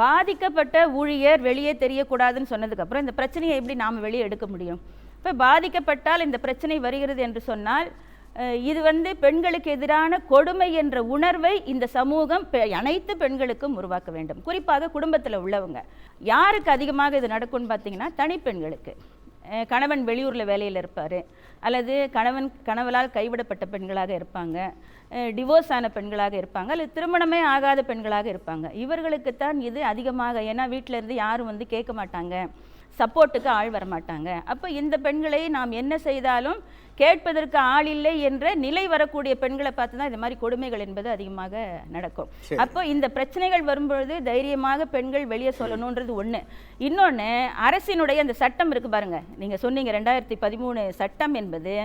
பாதிக்கப்பட்ட ஊழியர் வெளியே தெரியக்கூடாதுன்னு சொன்னதுக்கப்புறம் இந்த பிரச்சனையை எப்படி நாம் வெளியே எடுக்க முடியும்? இப்போ பாதிக்கப்பட்டால் இந்த பிரச்சனை வருகிறது என்று சொன்னால் இது பெண்களுக்கு எதிரான கொடுமை என்ற உணர்வை இந்த சமூகம் அனைத்து பெண்களுக்கும் உருவாக்க வேண்டும். குறிப்பாக குடும்பத்தில் உள்ளவங்க. யாருக்கு அதிகமாக இது நடக்கும்னு பார்த்தீங்கன்னா தனிப்பெண்களுக்கு. கணவன் வெளியூரில் வேலையில் இருப்பார், அல்லது கணவனால் கைவிடப்பட்ட பெண்களாக இருப்பாங்க, டிவோர்ஸ் ஆன பெண்களாக இருப்பாங்க, அல்லது திருமணமே ஆகாத பெண்களாக இருப்பாங்க. இவர்களுக்குத்தான் இது அதிகமாக. ஏன்னா வீட்டில் இருந்து யாரும் கேட்க மாட்டாங்க, சப்போர்ட்டுக்கு ஆள் வரமாட்டாங்க. அப்போ இந்த பெண்களை நாம் என்ன செய்தாலும் கேட்பதற்கு ஆள் இல்லை என்ற நிலை வரக்கூடிய பெண்களை பார்த்து தான் இந்த மாதிரி கொடுமைகள் என்பது அதிகமாக நடக்கும். அப்போ இந்த பிரச்சனைகள் வரும்பொழுது தைரியமாக பெண்கள் வெளியே சொல்லணுன்றது ஒன்று. இன்னொன்று, அரசினுடைய அந்த சட்டம் இருக்குது பாருங்கள், நீங்கள் சொன்னீங்க 2013 சட்டம் என்பது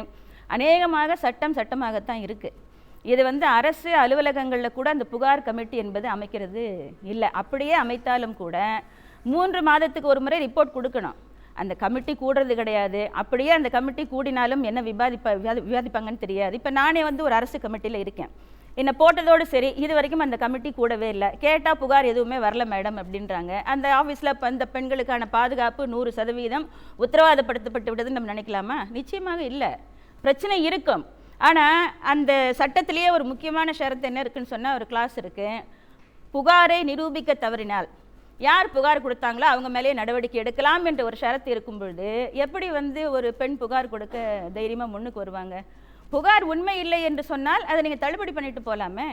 அநேகமாக சட்டமாகத்தான் இருக்குது. இது அரசு அலுவலகங்களில் கூட அந்த புகார் கமிட்டி என்பது அமைக்கிறது இல்லை. அப்படியே அமைத்தாலும் கூட 3 மாதத்துக்கு ஒரு முறை ரிப்போர்ட் கொடுக்கணும். அந்த கமிட்டி கூடுறது கிடையாது. அப்படியே அந்த கமிட்டி கூடினாலும் என்ன விவாதிப்பாங்கன்னு தெரியாது. இப்போ நானே ஒரு அரசு கமிட்டியில் இருக்கேன், என்னை போட்டதோடு சரி, இது வரைக்கும் அந்த கமிட்டி கூடவே இல்லை. கேட்டால் புகார் எதுவுமே வரல மேடம் அப்படின்றாங்க. அந்த ஆஃபீஸில் அந்த பெண்களுக்கான பாதுகாப்பு 100% உத்தரவாதப்படுத்தப்பட்டு விட்டதுன்னு நம்ம நினைக்கலாமா? நிச்சயமாக இல்லை. பிரச்சனை இருக்கும். ஆனால் அந்த சட்டத்திலேயே ஒரு முக்கியமான ஷரத்து என்ன இருக்குன்னு சொன்னால் ஒரு கிளாஸ் இருக்குது. புகாரை நிரூபிக்க தவறினால் யார் புகார் கொடுத்தாங்களோ அவங்க மேலே நடவடிக்கை எடுக்கலாம் என்ற ஒரு ஷரத்து இருக்கும் பொழுது எப்படி ஒரு பெண் புகார் கொடுக்க தைரியமாக முன்னுக்கு வருவாங்க? புகார் உண்மை இல்லை என்று சொன்னால் அதை நீங்கள் தள்ளுபடி பண்ணிட்டு போகலாமே.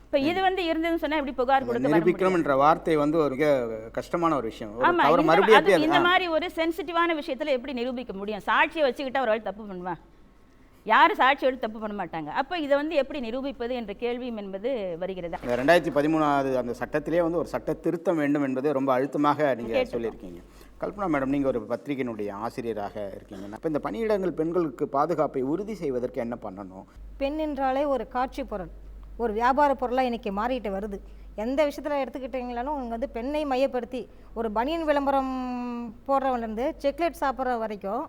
இப்போ இது இருந்ததுன்னு சொன்னால் எப்படி புகார் கொடுக்க நிரூபிக்கணும் என்ற வார்த்தை ஒரு மிக கஷ்டமான ஒரு விஷயம். ஆமாம், இந்த மாதிரி ஒரு சென்சிட்டிவான விஷயத்தில் எப்படி நிரூபிக்க முடியும்? சாட்சியை வச்சுக்கிட்டா ஒரு ஆள் தப்பு பண்ணுவா? யாரும் சாட்சி எடுத்து தப்பு பண்ண மாட்டாங்க. அப்போ இதை எப்படி நிரூபிப்பது என்ற கேள்வியும் என்பது வருகிறது. 2013 அந்த சட்டத்திலே ஒரு சட்ட திருத்தம் வேண்டும் என்பது ரொம்ப அழுத்தமாக நீங்கள் சொல்லியிருக்கீங்க. கல்பனா மேடம், நீங்கள் ஒரு பத்திரிகையினுடைய ஆசிரியராக இருக்கீங்க. அப்போ இந்த பணியிடங்கள் பெண்களுக்கு பாதுகாப்பை உறுதி செய்வதற்கு என்ன பண்ணணும்? பெண் என்றாலே ஒரு காட்சி பொருள், ஒரு வியாபார பொருளாக இன்றைக்கி மாறிட்டு வருது. எந்த விஷயத்தில் எடுத்துக்கிட்டீங்களாலும் அவங்க பெண்ணை மையப்படுத்தி ஒரு பனியன் விளம்பரம் போடுறவன்லேருந்து செக்லேட் சாப்பிட்ற வரைக்கும்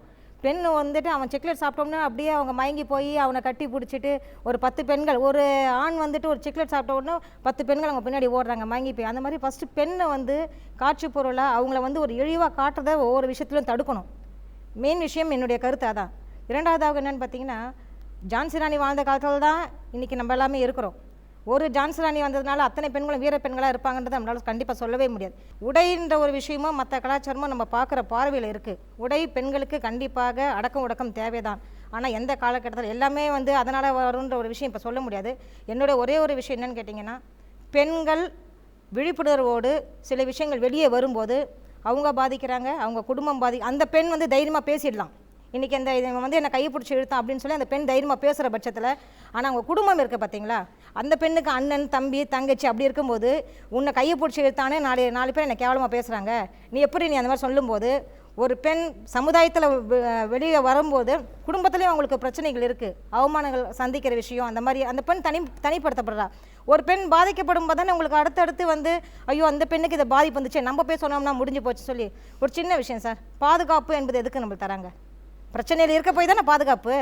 பெண் அவன் செக்லேட் சாப்பிட்டோம்னா அப்படியே அவங்க மயங்கி போய் அவனை கட்டி பிடிச்சிட்டு ஒரு 10 பெண்கள், ஒரு ஆண் ஒரு செக்லேட் சாப்பிட்ட உடனே 10 பெண்கள் அவங்க பின்னாடி ஓடுறாங்க மயங்கி போய். அந்த மாதிரி ஃபஸ்ட்டு பெண்ணை காட்சி பொருளாக அவங்கள ஒரு இழிவாக காட்டுறதை ஒவ்வொரு விஷயத்துலையும் தடுக்கணும். மெயின் விஷயம் என்னுடைய கருத்து அதான். இரண்டாவதாக என்னென்னு பார்த்தீங்கன்னா, ஜான்சி ராணி வாழ்ந்த காலத்தில் தான் இன்றைக்கி நம்ம எல்லாமே இருக்கிறோம். ஒரு ஜான்சி ராணி வந்ததுனால அத்தனை பெண்களும் வீர பெண்களாக இருப்பாங்கன்றது நம்மளால் கண்டிப்பாக சொல்லவே முடியாது. உடைன்ற ஒரு விஷயமும் மற்ற கலாச்சாரமும் நம்ம பார்க்குற பார்வையில் இருக்குது. உடை பெண்களுக்கு கண்டிப்பாக அடக்கம் உடக்கம் தேவைதான். ஆனால் எந்த காலகட்டத்தில் எல்லாமே அதனால் வருன்ற ஒரு விஷயம் இப்போ சொல்ல முடியாது. என்னோட ஒரே ஒரு விஷயம் என்னென்னு கேட்டிங்கன்னா, பெண்கள் விழிப்புணர்வோடு சில விஷயங்கள் வெளியே வரும்போது அவங்க பாதிக்கிறாங்க, அவங்க குடும்பம் அந்த பெண் தைரியமாக பேசிடலாம். இன்றைக்கி அந்த என்னை கையை பிடிச்சி இழுத்தான் அப்படின்னு சொல்லி அந்த பெண் தைரியமாக பேசுகிற பட்சத்தில், ஆனால் அவங்க குடும்பம் இருக்குது பார்த்தீங்களா, அந்த பெண்ணுக்கு அண்ணன் தம்பி தங்கச்சி அப்படி இருக்கும்போது உன்னை கையை பிடிச்சி இழுத்தானே 4 பேர் என்னை கேவலமாக பேசுகிறாங்க, நீ அந்த மாதிரி சொல்லும்போது ஒரு பெண் சமுதாயத்தில் வெளியே வரும்போது குடும்பத்துலேயும் அவங்களுக்கு பிரச்சனைகள் இருக்குது, அவமானங்கள் சந்திக்கிற விஷயம், அந்த மாதிரி அந்த பெண் தனிப்படுத்தப்படுறா. ஒரு பெண் பாதிக்கப்படும் போது தானே உங்களுக்கு அடுத்தடுத்து ஐயோ அந்த பெண்ணுக்கு இதை பாதிப்பு வந்துச்சு நம்ம போய் சொன்னோம்னா முடிஞ்சு போச்சு சொல்லி. ஒரு சின்ன விஷயம் சார், பாதுகாப்பு என்பது எதுக்கு நம்மளுக்கு தராங்க? பிரச்சனையில் இருக்க போய் தானே பாதுகாப்பு.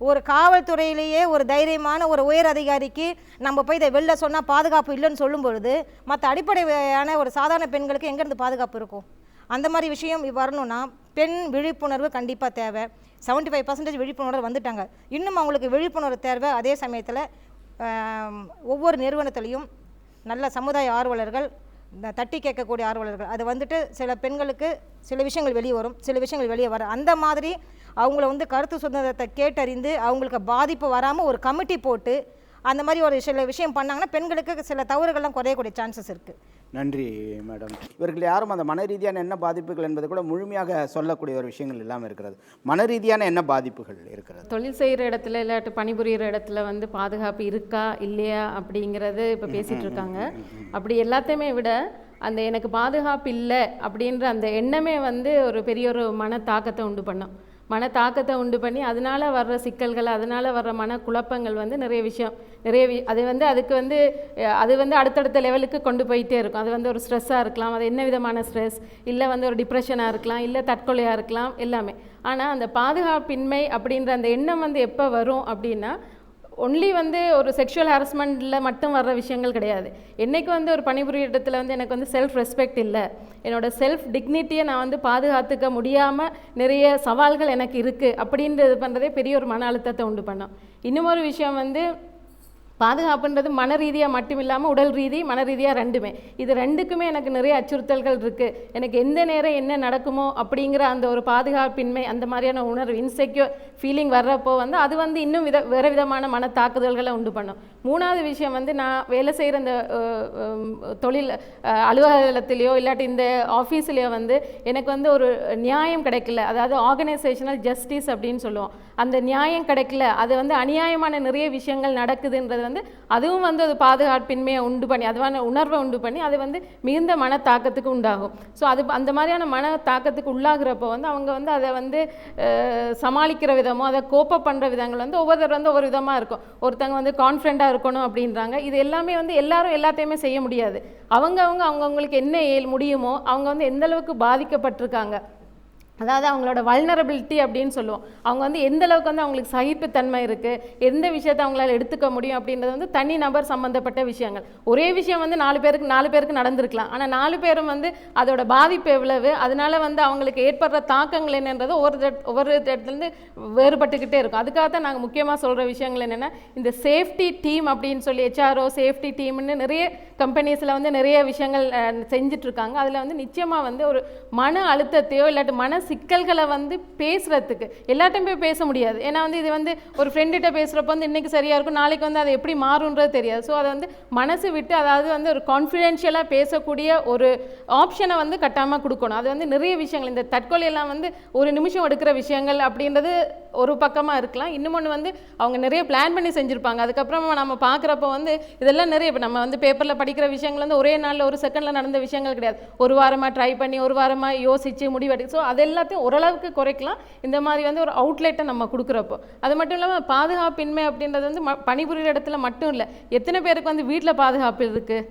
ஒரு காவல்துறையிலேயே ஒரு தைரியமான ஒரு உயர் அதிகாரிக்கு நம்ம போய் இதை வெளில சொன்னால் பாதுகாப்பு இல்லைன்னு சொல்லும் பொழுது மற்ற அடிப்படையான ஒரு சாதாரண பெண்களுக்கு எங்கேருந்து பாதுகாப்பு இருக்கும்? அந்த மாதிரி விஷயம் வரணும்னா பெண் விழிப்புணர்வு கண்டிப்பாக தேவை. 75% விழிப்புணர்வு வந்துட்டாங்க. இன்னும் அவங்களுக்கு விழிப்புணர்வு தேவை. அதே சமயத்தில் ஒவ்வொரு நிறுவனத்திலையும் நல்ல சமுதாய ஆர்வலர்கள், தட்டி கேட்கக்கூடிய ஆர்வலர்கள், அது வந்துட்டு சில பெண்களுக்கு சில விஷயங்கள் வெளியே வரும், சில விஷயங்கள் வெளியே வர, அந்த மாதிரி அவங்கள வந்து கருத்து சுதந்திரத்தை கேட்டறிந்து அவங்களுக்கு பாதிப்பு வராமல் ஒரு கமிட்டி போட்டு அந்த மாதிரி ஒரு சில விஷயம் பண்ணாங்கன்னா பெண்களுக்கு சில தவறுகள்லாம் குறையக்கூடிய சான்சஸ் இருக்குது. நன்றி மேடம். இவர்கள் யாரும் அந்த மன ரீதியான என்ன பாதிப்புகள் என்பது கூட முழுமையாக சொல்லக்கூடிய ஒரு விஷயங்கள் இல்லாமல் இருக்கிறது. மன ரீதியான என்ன பாதிப்புகள் இருக்கிறது? தொழில் செய்கிற இடத்துல இல்லாட்டி பணிபுரிகிற இடத்துல வந்து பாதுகாப்பு இருக்கா இல்லையா அப்படிங்கிறது இப்போ பேசிகிட்டு இருக்காங்க. அப்படி எல்லாத்தையுமே விட அந்த எனக்கு பாதுகாப்பு இல்லை அப்படின்ற அந்த எண்ணமே வந்து ஒரு பெரிய ஒரு மன தாக்கத்தை உண்டு பண்ணும். மன தாக்கத்தை உண்டு பண்ணி அதனால் வர்ற சிக்கல்கள், அதனால் வர்ற மன குழப்பங்கள் வந்து நிறைய விஷயம் அது வந்து அது வந்து அடுத்தடுத்த லெவலுக்கு கொண்டு போயிட்டே இருக்கும். அது வந்து ஒரு ஸ்ட்ரெஸ்ஸாக இருக்கலாம், அது என்ன விதமான ஸ்ட்ரெஸ், இல்லை வந்து ஒரு டிப்ரெஷனாக இருக்கலாம், இல்லை தற்கொலையாக இருக்கலாம், எல்லாமே. ஆனால் அந்த பாதுகாப்பின்மை அப்படின்ற அந்த எண்ணம் வந்து எப்போ வரும் அப்படின்னா ஒன்லி வந்து ஒரு செக்ஷுவல் ஹாரஸ்மெண்ட்டில் மட்டும் வர்ற விஷயங்கள் கிடையாது. என்றைக்கு வந்து ஒரு பணிபுரிய இடத்துல வந்து எனக்கு வந்து செல்ஃப் ரெஸ்பெக்ட் இல்லை, என்னோடய செல்ஃப் டிக்னிட்டியை நான் வந்து பாதுகாத்துக்க முடியாமல் நிறைய சவால்கள் எனக்கு இருக்குது அப்படின்றது பண்ணுறதே பெரிய ஒரு மன அழுத்தத்தை உண்டு பண்ணோம். இன்னும் ஒரு விஷயம் வந்து பாதுகாப்புன்றது மன ரீதியாக மட்டும் இல்லாமல் உடல் ரீதி மன ரீதியாக ரெண்டுமே. இது ரெண்டுக்குமே எனக்கு நிறைய அச்சுறுத்தல்கள் இருக்குது. எனக்கு எந்த நேரம் என்ன நடக்குமோ அப்படிங்கிற அந்த ஒரு பாதுகாப்பின்மை, அந்த மாதிரியான உணர்வு, இன்செக்யூர் ஃபீலிங் வர்றப்போ வந்து அது வந்து இன்னும் வேறு விதமான மன தாக்குதல்களை உண்டு பண்ணும். மூணாவது விஷயம் வந்து நான் வேலை செய்கிற இந்த தொழில் அலுவலகத்திலையோ இல்லாட்டி இந்த ஆஃபீஸ்லேயோ வந்து எனக்கு வந்து ஒரு நியாயம் கிடைக்கல, அதாவது ஆர்கனைசேஷனல் ஜஸ்டிஸ் அப்படின்னு சொல்லுவோம். அந்த நியாயம் கிடைக்கல, அது வந்து அநியாயமான நிறைய விஷயங்கள் நடக்குதுன்றது வந்து அதுவும் வந்து அது பாதுகாப்பின்மையை உண்டு பண்ணி, அதுவான உணர்வை உண்டு பண்ணி அது வந்து மிகுந்த மன தாக்கத்துக்கு உண்டாகும். ஸோ அது அந்த மாதிரியான மன தாக்கத்துக்கு உள்ளாகிறப்போ வந்து அவங்க வந்து அதை வந்து சமாளிக்கிற விதமோ அதை கோப்ப பண்ணுற விதங்கள் வந்து ஒவ்வொருத்தர் வந்து ஒவ்வொரு விதமாக இருக்கும். ஒருத்தங்க வந்து கான்ஃபிடென்ட்டாக இருக்கணும் அப்படின்றாங்க. இது எல்லாமே வந்து எல்லாரும் எல்லாத்தையுமே செய்ய முடியாது. அவங்கவுங்களுக்கு என்ன முடியுமோ அவங்க வந்து எந்த அளவுக்கு பாதிக்கப்பட்டிருக்காங்க, அதாவது அவங்களோட வல்னரபிலிட்டி அப்படின்னு சொல்லுவோம். அவங்க வந்து எந்த அளவுக்கு வந்து அவங்களுக்கு சகிப்புத்தன்மை இருக்குது, எந்த விஷயத்தை அவங்களால எடுத்துக்க முடியும் அப்படின்றது வந்து தனி நபர் சம்மந்தப்பட்ட விஷயங்கள். ஒரே விஷயம் வந்து 4 பேருக்கு நடந்திருக்கலாம், ஆனால் 4 பேரும் வந்து அதோட பாதிப்பு எவ்வளவு, அதனால வந்து அவங்களுக்கு ஏற்படுற தாக்கங்கள் என்னன்றது ஒவ்வொரு இடத்துலேருந்து வேறுபட்டுக்கிட்டே இருக்கும். அதுக்காக தான் நாங்கள் முக்கியமாக சொல்கிற விஷயங்கள் என்னென்னா, இந்த சேஃப்டி டீம் அப்படின்னு சொல்லி ஹெச்ஆர்ஓ சேஃப்டி டீம்னு நிறைய கம்பெனிஸில் வந்து நிறைய விஷயங்கள் செஞ்சிட்ருக்காங்க. அதில் வந்து நிச்சயமாக வந்து ஒரு மன அழுத்தத்தையோ இல்லாட்டி மன சிக்கல்களை வந்து பேசுகிறதுக்கு எல்லாத்தையும் போய் பேச முடியாது. ஏன்னா வந்து இது வந்து ஒரு ஃப்ரெண்டுகிட்ட பேசுகிறப்ப வந்து இன்றைக்கி சரியாக இருக்கும், நாளைக்கு வந்து அது எப்படி மாறுன்றது தெரியாது. ஸோ அதை வந்து மனசு விட்டு, அதாவது வந்து ஒரு கான்ஃபிடென்ஷியலாக பேசக்கூடிய ஒரு ஆப்ஷனை வந்து கட்டாமல் கொடுக்கணும். அது வந்து நிறைய விஷயங்கள், இந்த தற்கொலையெல்லாம் வந்து ஒரு நிமிஷம் எடுக்கிற விஷயங்கள் அப்படின்றது ஒரு பக்கமாக இருக்கலாம். இன்னொன்று வந்து அவங்க நிறைய பிளான் பண்ணி செஞ்சுருப்பாங்க. அதுக்கப்புறமா நம்ம பார்க்குறப்போ வந்து இதெல்லாம் நிறைய இப்போ நம்ம வந்து பேப்பரில் படிக்கிற விஷயங்கள் வந்து ஒரே நாளில் ஒரு செகண்டில் நடந்த விஷயங்கள் கிடையாது. ஒரு வாரமாக ட்ரை பண்ணி, ஒரு வாரமாக யோசித்து முடிவெடுத்து, ஸோ அதெல்லாம் எல்லாத்தையும் ஓரளவுக்கு குறைக்கலாம் இந்த மாதிரி வந்து ஒரு அவுட்லெட்டை நம்ம கொடுக்குறப்போ. அது மட்டும் இல்லாமல் பாதுகாப்பின்மை அப்படின்றது வந்து பணிபுரிகிற இடத்துல மட்டும் இல்லை, எத்தனை பேருக்கு வந்து வீட்டில் பாதுகாப்பு இருக்குது,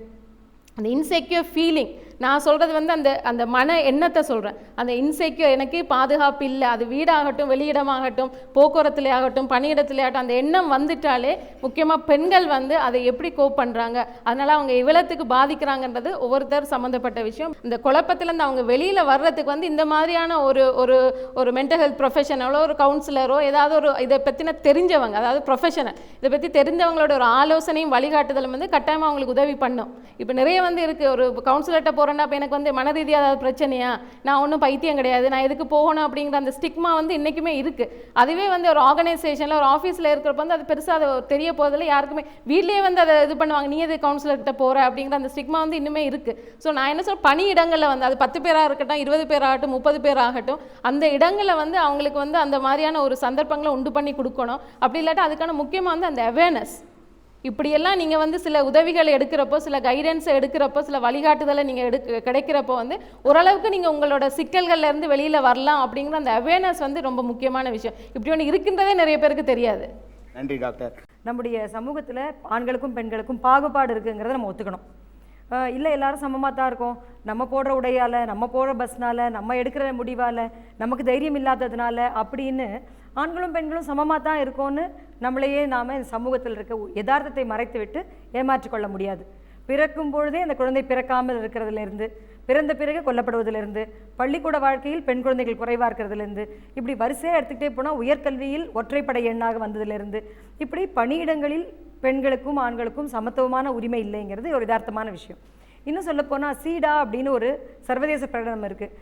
அந்த இன்செக்யூர் ஃபீலிங். நான் சொல்கிறது வந்து அந்த மன எண்ணத்தை சொல்கிறேன். அந்த இன்செக்யூர், எனக்கு பாதுகாப்பு இல்லை, அது வீடாகட்டும் வெளியிடமாகட்டும் போக்குவரத்துல ஆகட்டும் பணியிடத்துல ஆகட்டும், அந்த எண்ணம் வந்துட்டாலே முக்கியமாக பெண்கள் வந்து அதை எப்படி கோப் பண்ணுறாங்க, அதனால் அவங்க இவ்வளத்துக்கு பாதிக்கிறாங்கன்றது ஒவ்வொருத்தர் சம்மந்தப்பட்ட விஷயம். இந்த குழப்பத்திலேருந்து அவங்க வெளியில் வர்றதுக்கு வந்து இந்த மாதிரியான ஒரு மென்டல் ஹெல்த் ப்ரொஃபஷனலோ ஒரு கவுன்சிலரோ ஏதாவது ஒரு இதை பற்றின தெரிஞ்சவங்க, அதாவது ப்ரொஃபஷனல் இதை பற்றி தெரிஞ்சவங்களோட ஒரு ஆலோசனையும் வழிகாட்டுதலும் வந்து கட்டாயமாக அவங்களுக்கு உதவி பண்ணும். இப்போ நிறைய வந்து இருக்குது, ஒரு கவுன்சிலர்கிட்ட போகிறேன்னா இப்போ எனக்கு வந்து மன ரீதியாக ஏதாவது பிரச்சனையா, நான் ஒன்றும் பைத்தியம் கிடையாது, நான் எதுக்கு போகணும் அப்படிங்கிற அந்த ஸ்டிக்மா வந்து இன்றைக்குமே இருக்குது. அதுவே வந்து ஒரு ஆர்கனைசேஷனில் ஒரு ஆஃபீஸில் இருக்கிறப்ப வந்து அது பெருசாக அதை தெரிய போதில்லை யாருக்குமே. வீட்லேயே வந்து அதை இது பண்ணுவாங்க, நீ எது கவுன்சிலர்கிட்ட போகிற அப்படிங்கிற அந்த ஸ்டிக்மா வந்து இன்னுமே இருக்குது. ஸோ நான் என்ன சொல்ல, பணி இடங்களில் வந்து அது 10 பேராக இருக்கட்டும், 20 பேராகட்டும், 30 பேர் ஆகட்டும், அந்த இடங்களில் வந்து அவங்களுக்கு வந்து அந்த மாதிரியான ஒரு சந்தர்ப்பங்களை உண்டு பண்ணி கொடுக்கணும். அப்படி இல்லாட்டி அதுக்கான முக்கியமாக வந்து அந்த அவேர்னஸ். இப்படியெல்லாம் நீங்கள் வந்து சில உதவிகளை எடுக்கிறப்போ, சில கைடன்ஸை எடுக்கிறப்போ, சில வழிகாட்டுதலை நீங்கள் கிடைக்கிறப்போ வந்து ஓரளவுக்கு நீங்கள் உங்களோட சிக்கல்கள்லேருந்து வெளியில் வரலாம் அப்படிங்கிற அந்த அவேர்னஸ் வந்து ரொம்ப முக்கியமான விஷயம். இப்படி ஒன்று இருக்கின்றதே நிறைய பேருக்கு தெரியாது. நன்றி டாக்டர். நம்முடைய சமூகத்தில் ஆண்களுக்கும் பெண்களுக்கும் பாகுபாடு இருக்குங்கிறத நம்ம ஒத்துக்கணும். இல்லை எல்லாரும் சமமாக தான் இருக்கோம், நம்ம போடுற உடையால், நம்ம போடுற பஸ்னால், நம்ம எடுக்கிற முடிவால், நமக்கு தைரியம் இல்லாததுனால அப்படின்னு ஆண்களும் பெண்களும் சமமாக தான் இருக்கோன்னு நம்மளையே நாம் இந்த சமூகத்தில் இருக்க யதார்த்தத்தை மறைத்து விட்டு ஏமாற்றிக்கொள்ள முடியாது. பிறக்கும் பொழுதே அந்த குழந்தை பிறக்காமல் இருக்கிறதுலேருந்து, பிறந்த பிறகு கொல்லப்படுவதிலிருந்து, பள்ளிக்கூட வாழ்க்கையில் பெண் குழந்தைகள் குறைவாக இருக்கிறதுலேருந்து, இப்படி வரிசையாக எடுத்துக்கிட்டே போனால் உயர்கல்வியில் ஒற்றைப்படை எண்ணாக வந்ததுலேருந்து, இப்படி பணியிடங்களில் பெண்களுக்கும் ஆண்களுக்கும் சமத்துவமான உரிமை இல்லைங்கிறது ஒரு யதார்த்தமான விஷயம். இன்னும் சொல்லப்போனால் சீடா அப்படின்னு ஒரு சர்வதேச பிரகடனம் இருக்குது,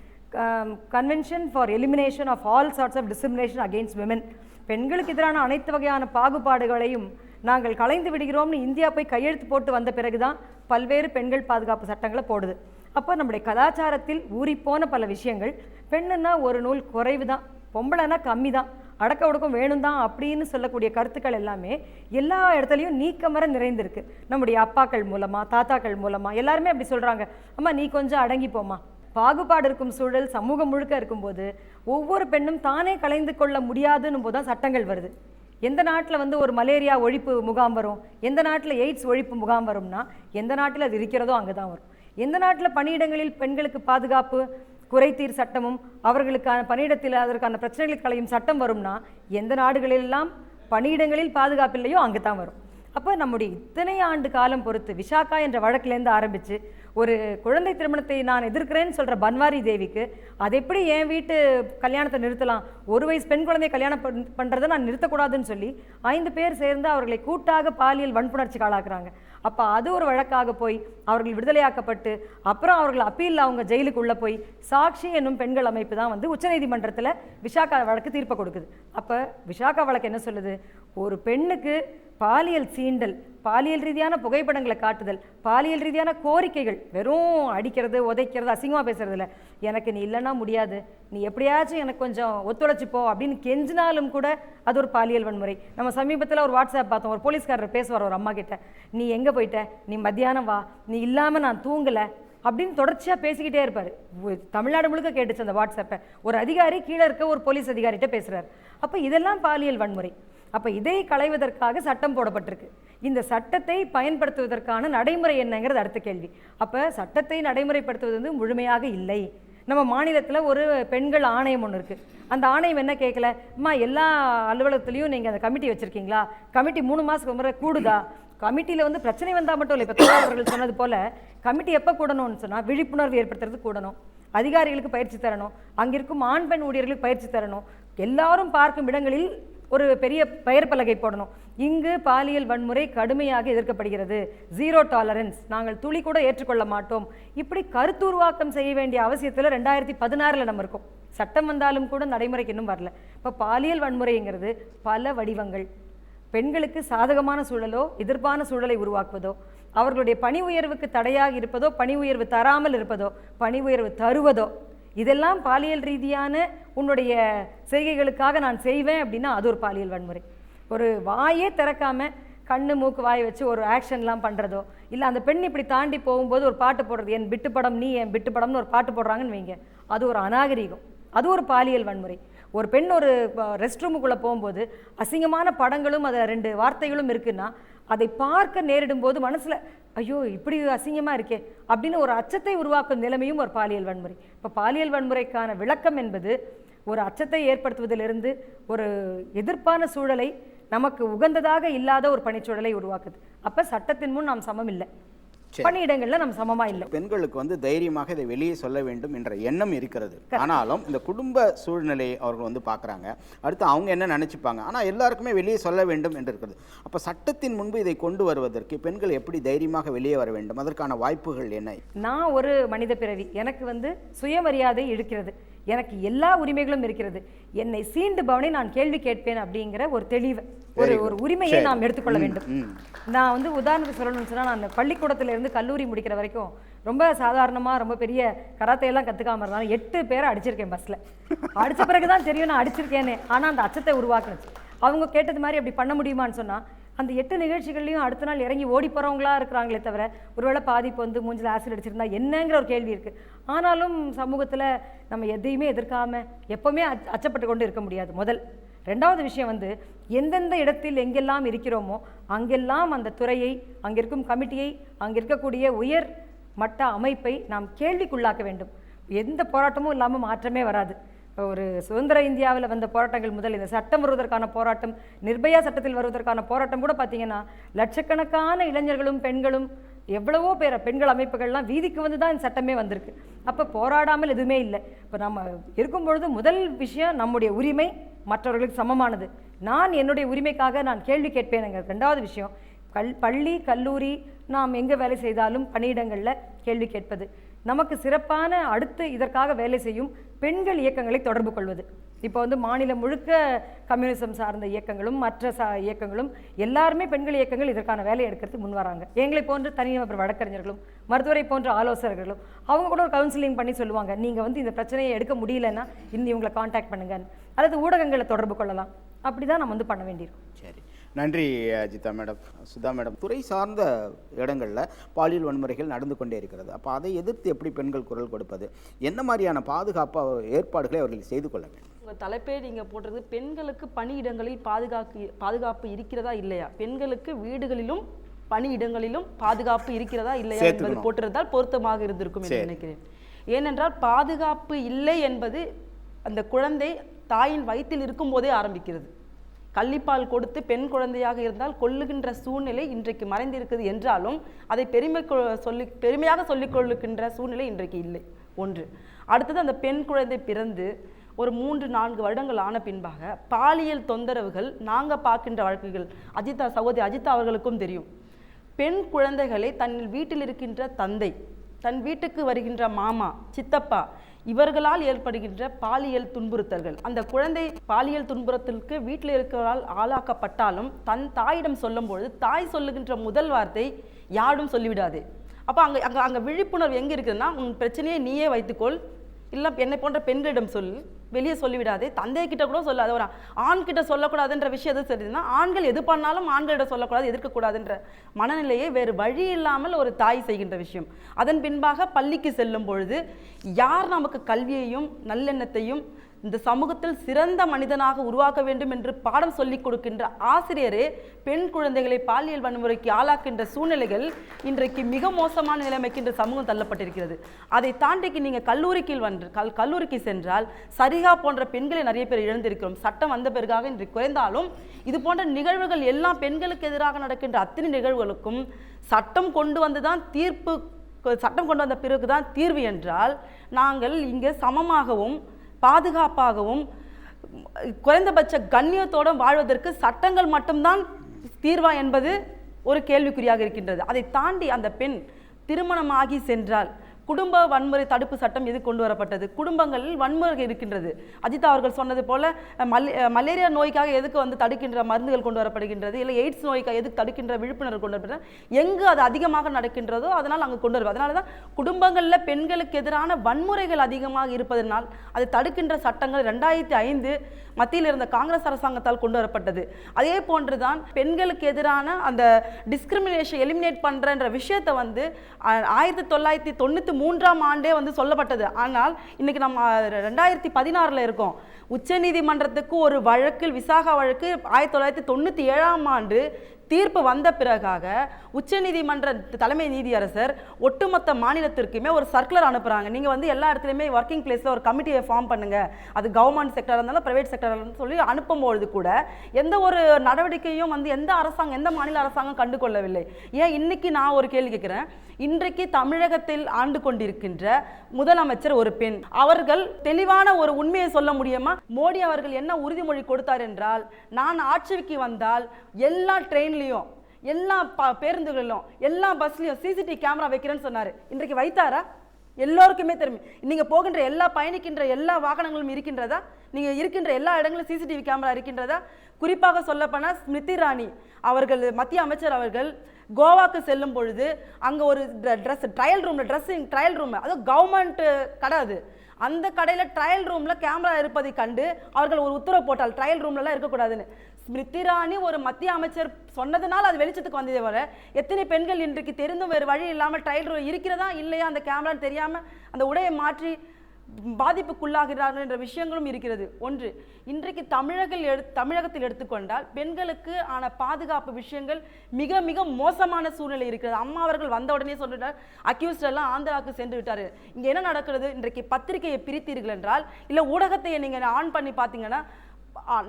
convention for elimination of all sorts of discrimination against women. பெண்களுக்கு எதிரான அனைத்து வகையான பாகுபாடுகளையும் நாங்கள் கலைந்து விடுகிறோம்னு இந்தியா போய் கையெழுத்து போட்டு வந்த பிறகு தான் பல்வேறு பெண்கள் பாதுகாப்பு சட்டங்களை போடுது. அப்போ நம்முடைய கலாச்சாரத்தில் ஊறிப்போன பல விஷயங்கள், பெண்ணுன்னா ஒரு நூல் குறைவு தான், பொம்பளைனா கம்மி தான், அடக்க ஒடுக்கம் வேணும் தான் அப்படின்னு சொல்லக்கூடிய கருத்துக்கள் எல்லாமே எல்லா இடத்துலையும் நீக்கமர நிறைந்திருக்கு. நம்முடைய அப்பாக்கள் மூலமாக, தாத்தாக்கள் மூலமாக எல்லாருமே அப்படி சொல்கிறாங்க, அம்மா நீ கொஞ்சம் அடங்கி போமா. பாகுபாடு இருக்கும் சூழல் சமூகம் முழுக்க இருக்கும்போது ஒவ்வொரு பெண்ணும் தானே கலைந்து கொள்ள முடியாதுன்னு போது தான் சட்டங்கள் வருது. எந்த நாட்டில் ஒரு மலேரியா ஒழிப்பு முகாம் வரும், எந்த நாட்டில் எய்ட்ஸ் ஒழிப்பு முகாம் வரும்னா எந்த நாட்டில் அது இருக்கிறதோ அங்கே தான் வரும். எந்த நாட்டில் பணியிடங்களில் பெண்களுக்கு பாதுகாப்பு குறைதீர் சட்டமும் அவர்களுக்கான பணியிடத்தில் அதற்கான பிரச்சனைகளை களையும் சட்டம் வரும்னா எந்த நாடுகளெல்லாம் பணியிடங்களில் பாதுகாப்பு இல்லையோ அங்கே தான் வரும். அப்போ நம்முடைய இத்தனை ஆண்டு காலம் பொறுத்து விஷாக்கா என்ற வழக்கிலேருந்து ஆரம்பித்து ஒரு குழந்தை திருமணத்தை நான் எதிர்க்கிறேன்னு சொல்கிற பன்வாரி தேவிக்கு அது எப்படி என் வீட்டு கல்யாணத்தை நிறுத்தலாம், 1 வயசு பெண் குழந்தையை கல்யாணம் பண்ணுறதை நான் நிறுத்தக்கூடாதுன்னு சொல்லி 5 பேர் சேர்ந்து அவர்களை கூட்டாக பாலியல் வன்புணர்ச்சிக்கு ஆளாக்குறாங்க. அப்போ அது ஒரு வழக்காக போய் அவர்கள் விடுதலையாக்கப்பட்டு அப்புறம் அவர்கள் அப்பீலில் அவங்க ஜெயிலுக்கு உள்ளே போய் சாக்ஷி என்னும் பெண்கள் அமைப்பு தான் உச்சநீதிமன்றத்தில் விஷாக்கா வழக்கு தீர்ப்பை கொடுக்குது. அப்போ விஷாக்கா வழக்கு என்ன சொல்லுது, ஒரு பெண்ணுக்கு பாலியல் சீண்டல், பாலியல் ரீதியான புகைப்படங்களை காட்டுதல், பாலியல் ரீதியான கோரிக்கைகள், வெறும் அடிக்கிறது உதைக்கிறது அசிங்கமாக பேசுறதில்ல, எனக்கு நீ இல்லைன்னா முடியாது, நீ எப்படியாச்சும் எனக்கு கொஞ்சம் ஒத்துழைச்சிப்போ அப்படின்னு கெஞ்சினாலும் கூட அது ஒரு பாலியல் வன்முறை. நம்ம சமீபத்தில் ஒரு வாட்ஸ்அப் பார்த்தோம், ஒரு போலீஸ்காரர் பேசுவார் ஒரு அம்மா கிட்ட, நீ எங்கே போயிட்ட, நீ மத்தியானம் வா, நீ இல்லாமல் நான் தூங்கலை அப்படின்னு தொடர்ச்சியாக பேசிக்கிட்டே இருப்பார். தமிழ்நாடு முழுக்க கேட்டுச்சு அந்த வாட்ஸ்அப்பை. ஒரு அதிகாரி கீழே இருக்க ஒரு போலீஸ் அதிகாரிகிட்ட பேசுகிறார். அப்போ இதெல்லாம் பாலியல் வன்முறை. அப்போ இதை களைவதற்காக சட்டம் போடப்பட்டிருக்கு. இந்த சட்டத்தை பயன்படுத்துவதற்கான நடைமுறை என்னங்கிறது அடுத்த கேள்வி. அப்போ சட்டத்தை நடைமுறைப்படுத்துவது முழுமையாக இல்லை. நம்ம மாநிலத்தில் ஒரு பெண்கள் ஆணையம் ஒன்று இருக்குது. அந்த ஆணையம் என்ன கேட்கல, அம்மா எல்லா அலுவலகத்துலேயும் நீங்கள் அந்த கமிட்டி வச்சுருக்கீங்களா, கமிட்டி 3 மாதத்துக்கு முறை கூடுதா, கமிட்டியில் பிரச்சனை வந்தால் மட்டும் இல்லை, இப்போ தோழர்கள் சொன்னது போல் கமிட்டி எப்போ கூடணும்னு சொன்னால் விழிப்புணர்வு ஏற்படுத்துறதுக்கு கூடணும், அதிகாரிகளுக்கு பயிற்சி தரணும், அங்கே இருக்கும் ஆண் பெண் ஊழியர்களுக்கு பயிற்சி தரணும், எல்லாரும் பார்க்கும் இடங்களில் ஒரு பெரிய பெயர் பலகை போடணும், இங்கு பாலியல் வன்முறை கடுமையாக எதிர்க்கப்படுகிறது, 0 டாலரன்ஸ், நாங்கள் துளி கூட ஏற்றுக்கொள்ள மாட்டோம். இப்படி கருத்துருவாக்கம் செய்ய வேண்டிய அவசியத்தில் 2016 நம்ம இருக்கோம். சட்டம் வந்தாலும் கூட நடைமுறைக்கு இன்னும் வரல. இப்போ பாலியல் வன்முறைங்கிறது பல வடிவங்கள். பெண்களுக்கு சாதகமான சூழலோ எதிர்ப்பான சூழலை உருவாக்குவதோ, அவர்களுடைய பணி உயர்வுக்கு தடையாக இருப்பதோ, பணி உயர்வு தராமல் இருப்பதோ, பணி உயர்வு தருவதோ, இதெல்லாம் பாலியல் ரீதியான உன்னுடைய செய்கைகளுக்காக நான் செய்வேன் அப்படின்னா அது ஒரு பாலியல் வன்முறை. ஒரு வாயே திறக்காம கண்ணு மூக்கு வாயை வச்சு ஒரு ஆக்ஷன்லாம் பண்ணுறதோ, இல்லை அந்த பெண் இப்படி தாண்டி போகும்போது ஒரு பாட்டு போடுறது, என் பிட்டு படம் நீ என் பிட்டு படம்னு ஒரு பாட்டு போடுறாங்கன்னு வைங்க, அது ஒரு அநாகரீகம், அது ஒரு பாலியல் வன்முறை. ஒரு பெண் ஒரு ரெஸ்ட் ரூமுக்குள்ளே போகும்போது அசிங்கமான படங்களும் அதில் 2 வார்த்தைகளும் இருக்குன்னா அதை பார்க்க நேரிடும் போது மனசில் ஐயோ இப்படி அசிங்கமாக இருக்கே அப்படின்னு ஒரு அச்சத்தை உருவாக்கும் நிலைமையும் ஒரு பாலியல் வன்முறை. இப்போ பாலியல் வன்முறைக்கான விளக்கம் என்பது ஒரு அச்சத்தை ஏற்படுத்துவதிலிருந்து ஒரு எதிர்ப்பான சூழலை, நமக்கு உகந்ததாக இல்லாத ஒரு பணிச்சூழலை உருவாக்குது. அப்போ சட்டத்தின் முன் நாம் சமம் இல்லை, பணியிடங்களில் நம்ம சமமா இல்லை. பெண்களுக்கு தைரியமாக இதை வெளியே சொல்ல வேண்டும் என்ற எண்ணம் இருக்கிறது. ஆனாலும் இந்த குடும்ப சூழ்நிலையை அவர்கள் பார்க்குறாங்க, அடுத்து அவங்க என்ன நினச்சிப்பாங்க, ஆனால் எல்லாருக்குமே வெளியே சொல்ல வேண்டும் என்று இருக்கிறது. அப்போ சட்டத்தின் முன்பு இதை கொண்டு வருவதற்கு பெண்கள் எப்படி தைரியமாக வெளியே வர வேண்டும், அதற்கான வாய்ப்புகள் என்ன? நான் ஒரு மனித பிறவி, எனக்கு சுயமரியாதை இருக்கிறது, எனக்கு எல்லா உரிமைகளும் இருக்கிறது, என்னை சீண்டுபவனை நான் கேள்வி கேட்பேன் அப்படிங்கிற ஒரு தெளிவு, ஒரு உரிமையை நாம் எடுத்துக்கொள்ள வேண்டும். நான் உதாரணத்துக்கு சொல்லணும்னு சொன்னால், நான் பள்ளிக்கூடத்திலிருந்து கல்லூரி முடிக்கிற வரைக்கும் ரொம்ப சாதாரணமாக ரொம்ப பெரிய கராத்தையெல்லாம் கற்றுக்காம இருந்தாலும் 8 பேரை அடிச்சிருக்கேன் பஸ்ஸில். அடித்த பிறகு தான் தெரியும் நான் அடிச்சிருக்கேனே. ஆனால் அந்த அச்சத்தை உருவாக்குனுச்சு. அவங்க கேட்டது மாதிரி அப்படி பண்ண முடியுமான்னு சொன்னால், அந்த 8 நிகழ்ச்சிகள்லையும் அடுத்த நாள் இறங்கி ஓடி போகிறவங்களா இருக்கிறாங்களே தவிர, ஒருவேளை பாதிப்பு மூஞ்சில் ஆசிட் அடிச்சிருந்தா என்னங்கிற ஒரு கேள்வி இருக்குது. ஆனாலும் சமூகத்தில் நம்ம எதையுமே எதிர்க்காமல் எப்போவுமே அச்சப்பட்டு கொண்டு இருக்க முடியாது. முதல் 2வது விஷயம் எந்தெந்த இடத்தில் எங்கெல்லாம் இருக்கிறோமோ அங்கெல்லாம் அந்த துறையை, அங்கே இருக்கும் கமிட்டியை, அங்கே இருக்கக்கூடிய உயர் மட்ட அமைப்பை நாம் கேள்விக்குள்ளாக்க வேண்டும். எந்த போராட்டமும் இல்லாமல் மாற்றமே வராது. ஒரு சுதந்திர இந்தியாவில் வந்த போராட்டங்கள் முதல் இந்த சட்டம் வருவதற்கான போராட்டம், நிர்பயா சட்டத்தில் வருவதற்கான போராட்டம் கூட பார்த்திங்கன்னா லட்சக்கணக்கான இளைஞர்களும் பெண்களும் எவ்வளவோ பேர் பெண்கள் அமைப்புகள்லாம் வீதிக்கு வந்து தான் இந்த சட்டமே வந்திருக்கு. அப்போ போராடாமல் எதுவுமே இல்லை. இப்போ நம்ம இருக்கும்பொழுது முதல் விஷயம் நம்முடைய உரிமை மற்றவர்களுக்கு சமமானது. நான் என்னுடைய உரிமைக்காக நான் கேள்வி கேட்பேனுங்க. ரெண்டாவது விஷயம் பள்ளி கல்லூரி நாம் எங்கே வேலை செய்தாலும் பணியிடங்களில் கேள்வி கேட்பது. நமக்கு சிறப்பான அடுத்து இதற்காக வேலை செய்யும் பெண்கள் இயக்கங்களை தொடர்பு கொள்வது. இப்போ வந்து மாநிலம் முழுக்க கம்யூனிசம் சார்ந்த இயக்கங்களும் மற்ற இயக்கங்களும் எல்லாருமே பெண்கள் இயக்கங்கள் இதற்கான வேலையை எடுக்கிறதுக்கு முன் வராங்க. எங்களை போன்ற தனிநபர் வழக்கறிஞர்களும் மருத்துவரை போன்ற ஆலோசகர்களும் அவங்க கூட ஒரு கவுன்சிலிங் பண்ணி சொல்லுவாங்க, நீங்கள் வந்து இந்த பிரச்சனையை எடுக்க முடியலன்னா இன்னும் இவங்களை காண்டாக்ட் பண்ணுங்க, அல்லது ஊடகங்களை தொடர்பு கொள்ளலாம். அப்படி தான் நம்ம வந்து பண்ண வேண்டியிருக்கும். சரி, நன்றி அஜிதா மேடம். சுதா மேடம், துறை சார்ந்த இடங்களில் பாலியல் வன்முறைகள் நடந்து கொண்டே இருக்கிறது. அப்போ அதை எதிர்த்து எப்படி பெண்கள் குரல் கொடுப்பது, என்ன மாதிரியான பாதுகாப்பு ஏற்பாடுகளை அவர்கள் செய்து கொள்ள வேண்டும்? உங்கள் தலைப்பே நீங்கள் போடுறது பெண்களுக்கு பணியிடங்களில் பாதுகாப்பு இருக்கிறதா இல்லையா, பெண்களுக்கு வீடுகளிலும் பணியிடங்களிலும் பாதுகாப்பு இருக்கிறதா இல்லையா என்பது போட்டிருந்தால் பொருத்தமாக இருந்திருக்கும் என்று நினைக்கிறேன். ஏனென்றால் பாதுகாப்பு இல்லை என்பது அந்த குழந்தை தாயின் வயிற்றில் இருக்கும் போதே ஆரம்பிக்கிறது. கள்ளிப்பால் கொடுத்து பெண் குழந்தையாக இருந்தால் கொல்லுகின்ற சூழ்நிலை இன்றைக்கு மறைந்திருக்குது என்றாலும் அதை பெருமையாக சொல்லிக் கொள்ளுகின்ற சூழ்நிலை இன்றைக்கு இல்லை. ஒன்று. அடுத்தது அந்த பெண் குழந்தை பிறந்து ஒரு 3-4 வருடங்கள் ஆன பின்பாக பாலியல் தொந்தரவுகள் நாங்கள் பார்க்கின்ற வழக்குகள் சகோதரி அஜிதா அவர்களுக்கும் தெரியும். பெண் குழந்தைகளை தன் வீட்டில் இருக்கின்ற தந்தை, தன் வீட்டுக்கு வருகின்ற மாமா, சித்தப்பா இவர்களால் ஏற்படுகின்ற பாலியல் துன்புறுத்தல்கள், அந்த குழந்தை பாலியல் துன்புறுத்தலுக்கு வீட்டில் இருக்கிறவரால் ஆளாக்கப்பட்டாலும் தன் தாயிடம் சொல்லும்பொழுது தாய் சொல்லுகின்ற முதல் வார்த்தை யாரும் சொல்லிவிடாதே. அப்போ அங்கே விழிப்புணர்வு எங்கே இருக்குதுன்னா, உன் பிரச்சனையை நீயே வைத்துக்கொள், இல்லை என்னை போன்ற பெண்களிடம் சொல், வெளியே சொல்லிவிடாதே, தந்தைக்கிட்ட கூட சொல்லாது. ஒரு ஆண்கிட்ட சொல்லக்கூடாதுன்ற விஷயம் எது தெரியுதுன்னா, ஆண்கள் எது பண்ணாலும் ஆண்களிடம் சொல்லக்கூடாது, எதிர்க்கக்கூடாதுன்ற மனநிலையை வேறு வழி இல்லாமல் ஒரு தாய் செய்கின்ற விஷயம். அதன் பின்பாக பள்ளிக்கு செல்லும் பொழுது யார் நமக்கு கல்வியையும் நல்லெண்ணத்தையும் இந்த சமூகத்தில் சிறந்த மனிதனாக உருவாக்க வேண்டும் என்று பாடம் சொல்லிக் கொடுக்கின்ற ஆசிரியரே பெண் குழந்தைகளை பாலியல் வன்முறைக்கு ஆளாக்கின்ற சூழ்நிலைகள் இன்றைக்கு மிக மோசமான நிலைமைக்கு இந்த சமூகம் தள்ளப்பட்டிருக்கிறது. அதை தாண்டிக்கு நீங்கள் கல்லூரிக்கு சென்றால் சரிகா போன்ற பெண்களை நிறைய பேர் இழந்திருக்கிறோம். சட்டம் வந்த பிறகாக இன்றைக்கு குறைந்தாலும் இது போன்ற நிகழ்வுகள் எல்லாம் பெண்களுக்கு எதிராக நடக்கின்ற அத்தனை நிகழ்வுகளுக்கும் சட்டம் கொண்டு வந்த பிறகுதான் தீர்வு என்றால், நாங்கள் இங்கே சமமாகவும் பாதுகாப்பாகவும் குறைந்தபட்ச கண்ணியத்தோடு வாழ்வதற்கு சட்டங்கள் மட்டும்தான் தீர்வா என்பது ஒரு கேள்விக்குறியாக இருக்கின்றது. அதை தாண்டி அந்த பெண் திருமணமாகி சென்றால் குடும்ப வன்முறை தடுப்பு சட்டம் எது கொண்டு வரப்பட்டது? குடும்பங்களில் வன்முறை இருக்கின்றது. அஜிதா அவர்கள் சொன்னது போல மலேரியா நோய்க்காக எதுக்கு தடுக்கின்ற மருந்துகள் கொண்டு வரப்படுகின்றது, இல்லை எய்ட்ஸ் நோய்க்காக எதுக்கு தடுக்கின்ற விழிப்புணர்வு கொண்டு வரப்படுறது, எங்கு அது அதிகமாக நடக்கின்றதோ அதனால் அங்கே கொண்டு வருவது. அதனால தான் குடும்பங்களில் பெண்களுக்கு எதிரான வன்முறைகள் அதிகமாக இருப்பதனால் அதை தடுக்கின்ற சட்டங்கள் 2005 மத்தியில் இருந்த காங்கிரஸ் அரசாங்கத்தால் கொண்டு வரப்பட்டது. அதே போன்றுதான் பெண்களுக்கு எதிரான அந்த டிஸ்கிரிமினேஷன் எலிமினேட் பண்ணுறன்ற விஷயத்தை 1993ஆம் ஆண்டே சொல்லப்பட்டது. ஆனால் இன்னைக்கு நம்ம 2016 இருக்கோம். உச்சநீதிமன்றத்துக்கு ஒரு வழக்கில் விசாகா வழக்கு 1997ஆம் ஆண்டு தீர்ப்பு வந்த பிறகாக உச்சநீதிமன்ற தலைமை நீதியரசர் ஒட்டுமொத்த மாநிலத்திற்குமே ஒரு சர்க்குலர் அனுப்புகிறாங்க. நீங்கள் எல்லா இடத்துலையுமே ஒர்க்கிங் பிளேஸில் ஒரு கமிட்டியை ஃபார்ம் பண்ணுங்கள், அது கவர்மெண்ட் செக்டராக இருந்தாலும் ப்ரைவேட் செக்டராக சொல்லி அனுப்பும்பொழுது கூட எந்த ஒரு நடவடிக்கையும் எந்த மாநில அரசாங்கம் கண்டு கொள்ளவில்லை. ஏன் இன்னைக்கு நான் ஒரு கேள்வி கேட்குறேன். இன்றைக்கு தமிழகத்தில் ஆண்டு கொண்டிருக்கின்ற முதலமைச்சர் ஒரு பெண். அவர்கள் தெளிவான ஒரு உண்மையை சொல்ல முடியுமா? மோடி அவர்கள் என்ன உறுதிமொழி கொடுத்தார் என்றால், நான் ஆட்சிக்கு வந்தால் எல்லா ட்ரெயின்லையும் எல்லா பேருந்துகளிலும் எல்லா பஸ்லையும் சிசிடிவி கேமரா வைக்கிறேன்னு சொன்னார். இன்றைக்கு வைத்தாரா? எல்லோருக்குமே தெரியும். நீங்கள் போகின்ற பயணிக்கின்ற எல்லா வாகனங்களும் இருக்கின்றதா? நீங்கள் இருக்கின்ற எல்லா இடங்களும் சிசிடிவி கேமரா இருக்கின்றதா? குறிப்பாக சொல்லப்போனால் ஸ்மிருதி இரானி அவர்கள், மத்திய அமைச்சர் அவர்கள் கோவாக்கு செல்லும் பொழுது அங்கே ஒரு ட்ரையல் ரூம், அது கவர்மெண்ட் கடை, அந்த கடையில் ட்ரையல் ரூமில் கேமரா இருப்பதை கண்டு அவர்கள் ஒரு உத்தரவு போட்டால் ட்ரையல் ரூம்லலாம் இருக்கக்கூடாதுன்னு. ஸ்மிருதி இரானி ஒரு மத்திய அமைச்சர் சொன்னதுனால அது வெளிச்சத்துக்கு வந்ததே வர, எத்தனை பெண்கள் இன்றைக்கு தெரிந்தும் வேறு வழி இல்லாமல் ட்ரையல் ரூம் இருக்கிறதா இல்லையா அந்த கேமரான்னு தெரியாமல் அந்த உடையை மாற்றி பாதிப்புக்குள்ளாகிறார்கள் என்ற விஷயங்களும் இருக்கிறது. ஒன்று, இன்றைக்கு தமிழகத்தில் எடுத்துக்கொண்டால் பெண்களுக்கு ஆன பாதுகாப்பு விஷயங்கள் மிக மிக மோசமான சூழ்நிலை இருக்கிறது. அம்மா அவர்கள் வந்த உடனே சொல்லிட்டார், அக்யூஸ்ட் எல்லாம் ஆந்திராவுக்கு சென்று விட்டாரு. இங்கே என்ன நடக்கிறது? இன்றைக்கு பத்திரிகையை பிரித்தீர்கள் என்றால், இல்லை ஊடகத்தை நீங்கள் ஆன் பண்ணி பார்த்தீங்கன்னா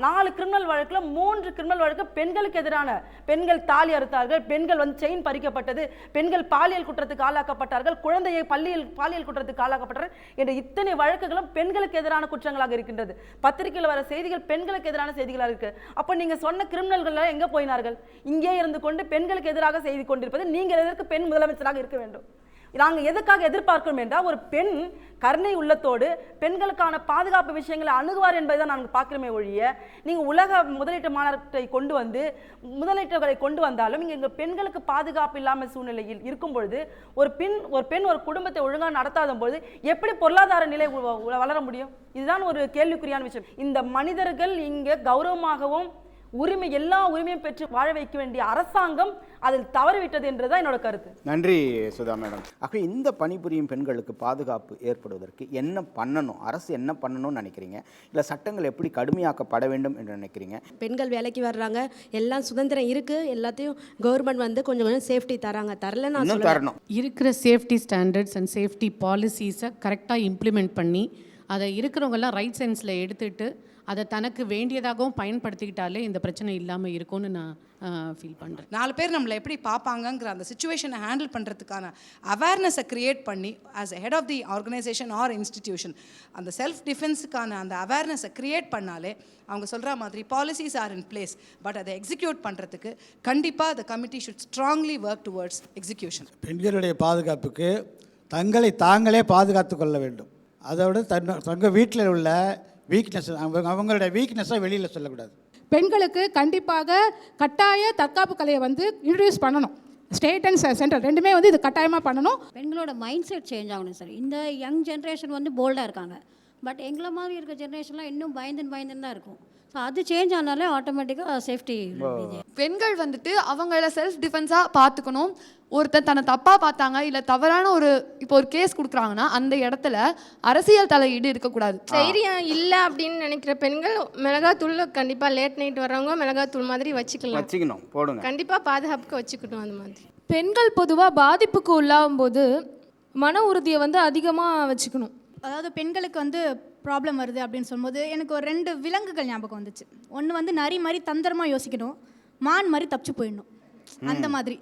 4 கிரிமினல் வழக்கில் 3 கிரிமினல் வழக்கு பெண்களுக்கு எதிரான. பெண்கள் தாலி அறுத்தார்கள், பெண்கள் செயின் பறிக்கப்பட்டது, பெண்கள் பாலியல் குற்றத்துக்கு ஆளாக்கப்பட்டார்கள், குழந்தையை பாலியல் குற்றத்துக்கு ஆளாக்கப்பட்டார்கள் என்ற இத்தனை வழக்குகளும் பெண்களுக்கு எதிரான குற்றங்களாக இருக்கின்றது. பத்திரிகையில் வர செய்திகள் பெண்களுக்கு எதிரான செய்திகளாக இருக்கு. அப்போ நீங்க சொன்ன கிரிமினல்கள் எங்க போயினார்கள்? இங்கே இருந்து கொண்டு பெண்களுக்கு எதிராக செய்தி கொண்டிருப்பது. நீங்கள் எதற்கு பெண் முதலமைச்சராக இருக்க வேண்டும்? நாங்கள் எதுக்காக எதிர்பார்க்கிறோம் என்றால், ஒரு பெண் கருணை உள்ளத்தோடு பெண்களுக்கான பாதுகாப்பு விஷயங்களை அணுகுவார் என்பதை தான் நாங்கள் பார்க்கிறோமே ஒழிய, நீங்கள் உலக முதலீட்டு மாநாட்டை கொண்டு வந்து முதலீட்டுகளை கொண்டு வந்தாலும் இங்கே எங்கள் பெண்களுக்கு பாதுகாப்பு இல்லாமல் சூழ்நிலையில் இருக்கும் பொழுது, ஒரு பெண் ஒரு குடும்பத்தை ஒழுங்காக நடத்தாத போது எப்படி பொருளாதார நிலை வளர முடியும்? இதுதான் ஒரு கேள்விக்குறியான விஷயம். இந்த மனிதர்கள் இங்கே கௌரவமாகவும் எல்லா உரிமையும் பெற்று வாழ வைக்க வேண்டிய அரசாங்கம் அதில் தவறிவிட்டது என்றுதான் என்னோட கருத்து. நன்றி சுதா மேடம். ஆகவே இந்த பணிபுரியும் பெண்களுக்கு பாதுகாப்பு ஏற்படுவதற்கு என்ன பண்ணணும், அரசு என்ன பண்ணணும்னு நினைக்கிறீங்க? இல்லை சட்டங்கள் எப்படி கடுமையாக்கப்பட வேண்டும் என்று நினைக்கிறீங்க? பெண்கள் வேலைக்கு வர்றாங்க, எல்லாம் சுதந்திரம் இருக்குது, எல்லாத்தையும் கவர்மெண்ட் கொஞ்சம் கொஞ்சம் சேஃப்டி தரலன்னு தரணும். இருக்கிற சேஃப்டி ஸ்டாண்டர்ட்ஸ் அண்ட் சேஃப்டி பாலிசிஸை கரெக்டாக இம்ப்ளிமெண்ட் பண்ணி அதை இருக்கிறவங்கெல்லாம் ரைட் சென்ஸில் எடுத்துகிட்டு அதை தனக்கு வேண்டியதாகவும் பயன்படுத்திக்கிட்டாலே இந்த பிரச்சனை இல்லாமல் இருக்கும்னு நான் ஃபீல் பண்ணுறேன். 4 பேர் நம்மளை எப்படி பார்ப்பாங்கங்கிற அந்த சுச்சுவேஷனை ஹேண்டில் பண்ணுறதுக்கான அவேர்னஸை க்ரியேட் பண்ணி as head of the organisation or institution அந்த செல்ஃப் டிஃபென்ஸுக்கான அந்த அவேர்னஸை க்ரியேட் பண்ணாலே அவங்க சொல்கிற மாதிரி policies are in place. But அதை எக்ஸிக்யூட் பண்ணுறதுக்கு கண்டிப்பாக the committee should strongly work towards execution. பெண்களுடைய பாதுகாப்புக்கு தங்களை தாங்களே பாதுகாத்து கொள்ள வேண்டும். அதோடு தங்கள் வீட்டில் உள்ள வீக்னஸ், அவங்களுடைய வீக்னஸை வெளியில் சொல்லக்கூடாது. பெண்களுக்கு கண்டிப்பாக கட்டாய தற்காப்பு கலையை இன்ட்ரடியூஸ் பண்ணணும். ஸ்டேட் அண்ட் சென்ட்ரல் ரெண்டுமே இது கட்டாயமாக பண்ணணும். பெண்களோட மைண்ட் செட் சேஞ்ச் ஆகணும் சார். இந்த யங் ஜென்ரேஷன் போல்டாக இருக்காங்க, பட் எங்களை மாதிரி இருக்க ஜென்ரேஷன்லாம் இன்னும் பயந்துன்னு தான் இருக்கும். ஸோ அது சேஞ்ச் ஆனாலே ஆட்டோமேட்டிக்காக சேஃப்டி. பெண்கள் அவங்கள செல்ஃப் டிஃபென்ஸாக பார்த்துக்கணும். ஒருத்தர் தன்னை தப்பாக பார்த்தாங்க இல்லை தவறான இப்போ ஒரு கேஸ் கொடுக்குறாங்கன்னா அந்த இடத்துல அரசியல் தலையீடு இருக்கக்கூடாது. தைரியம் இல்லை அப்படின்னு நினைக்கிற பெண்கள் மிளகாத்தூள் கண்டிப்பாக லேட் நைட் வர்றவங்க மிளகாத்தூள் மாதிரி வச்சுக்கணும், போடுங்க. கண்டிப்பாக பாதுகாப்புக்கு வச்சுக்கணும். அந்த மாதிரி பெண்கள் பொதுவாக பாதிப்புக்கு உள்ளாகும் போது மன உறுதியை அதிகமாக வச்சுக்கணும். அதாவது பெண்களுக்கு ப்ராப்ளம் வருது அப்படின்னு சொல்லும்போது எனக்கு ஒரு 2 விலங்குகள் ஞாபகம் வந்துச்சு. ஒன்று நரி மாதிரி தந்திரமாக யோசிக்கணும், மான் மாதிரி தப்பிச்சு போயிடணும். அந்த மாதிரி.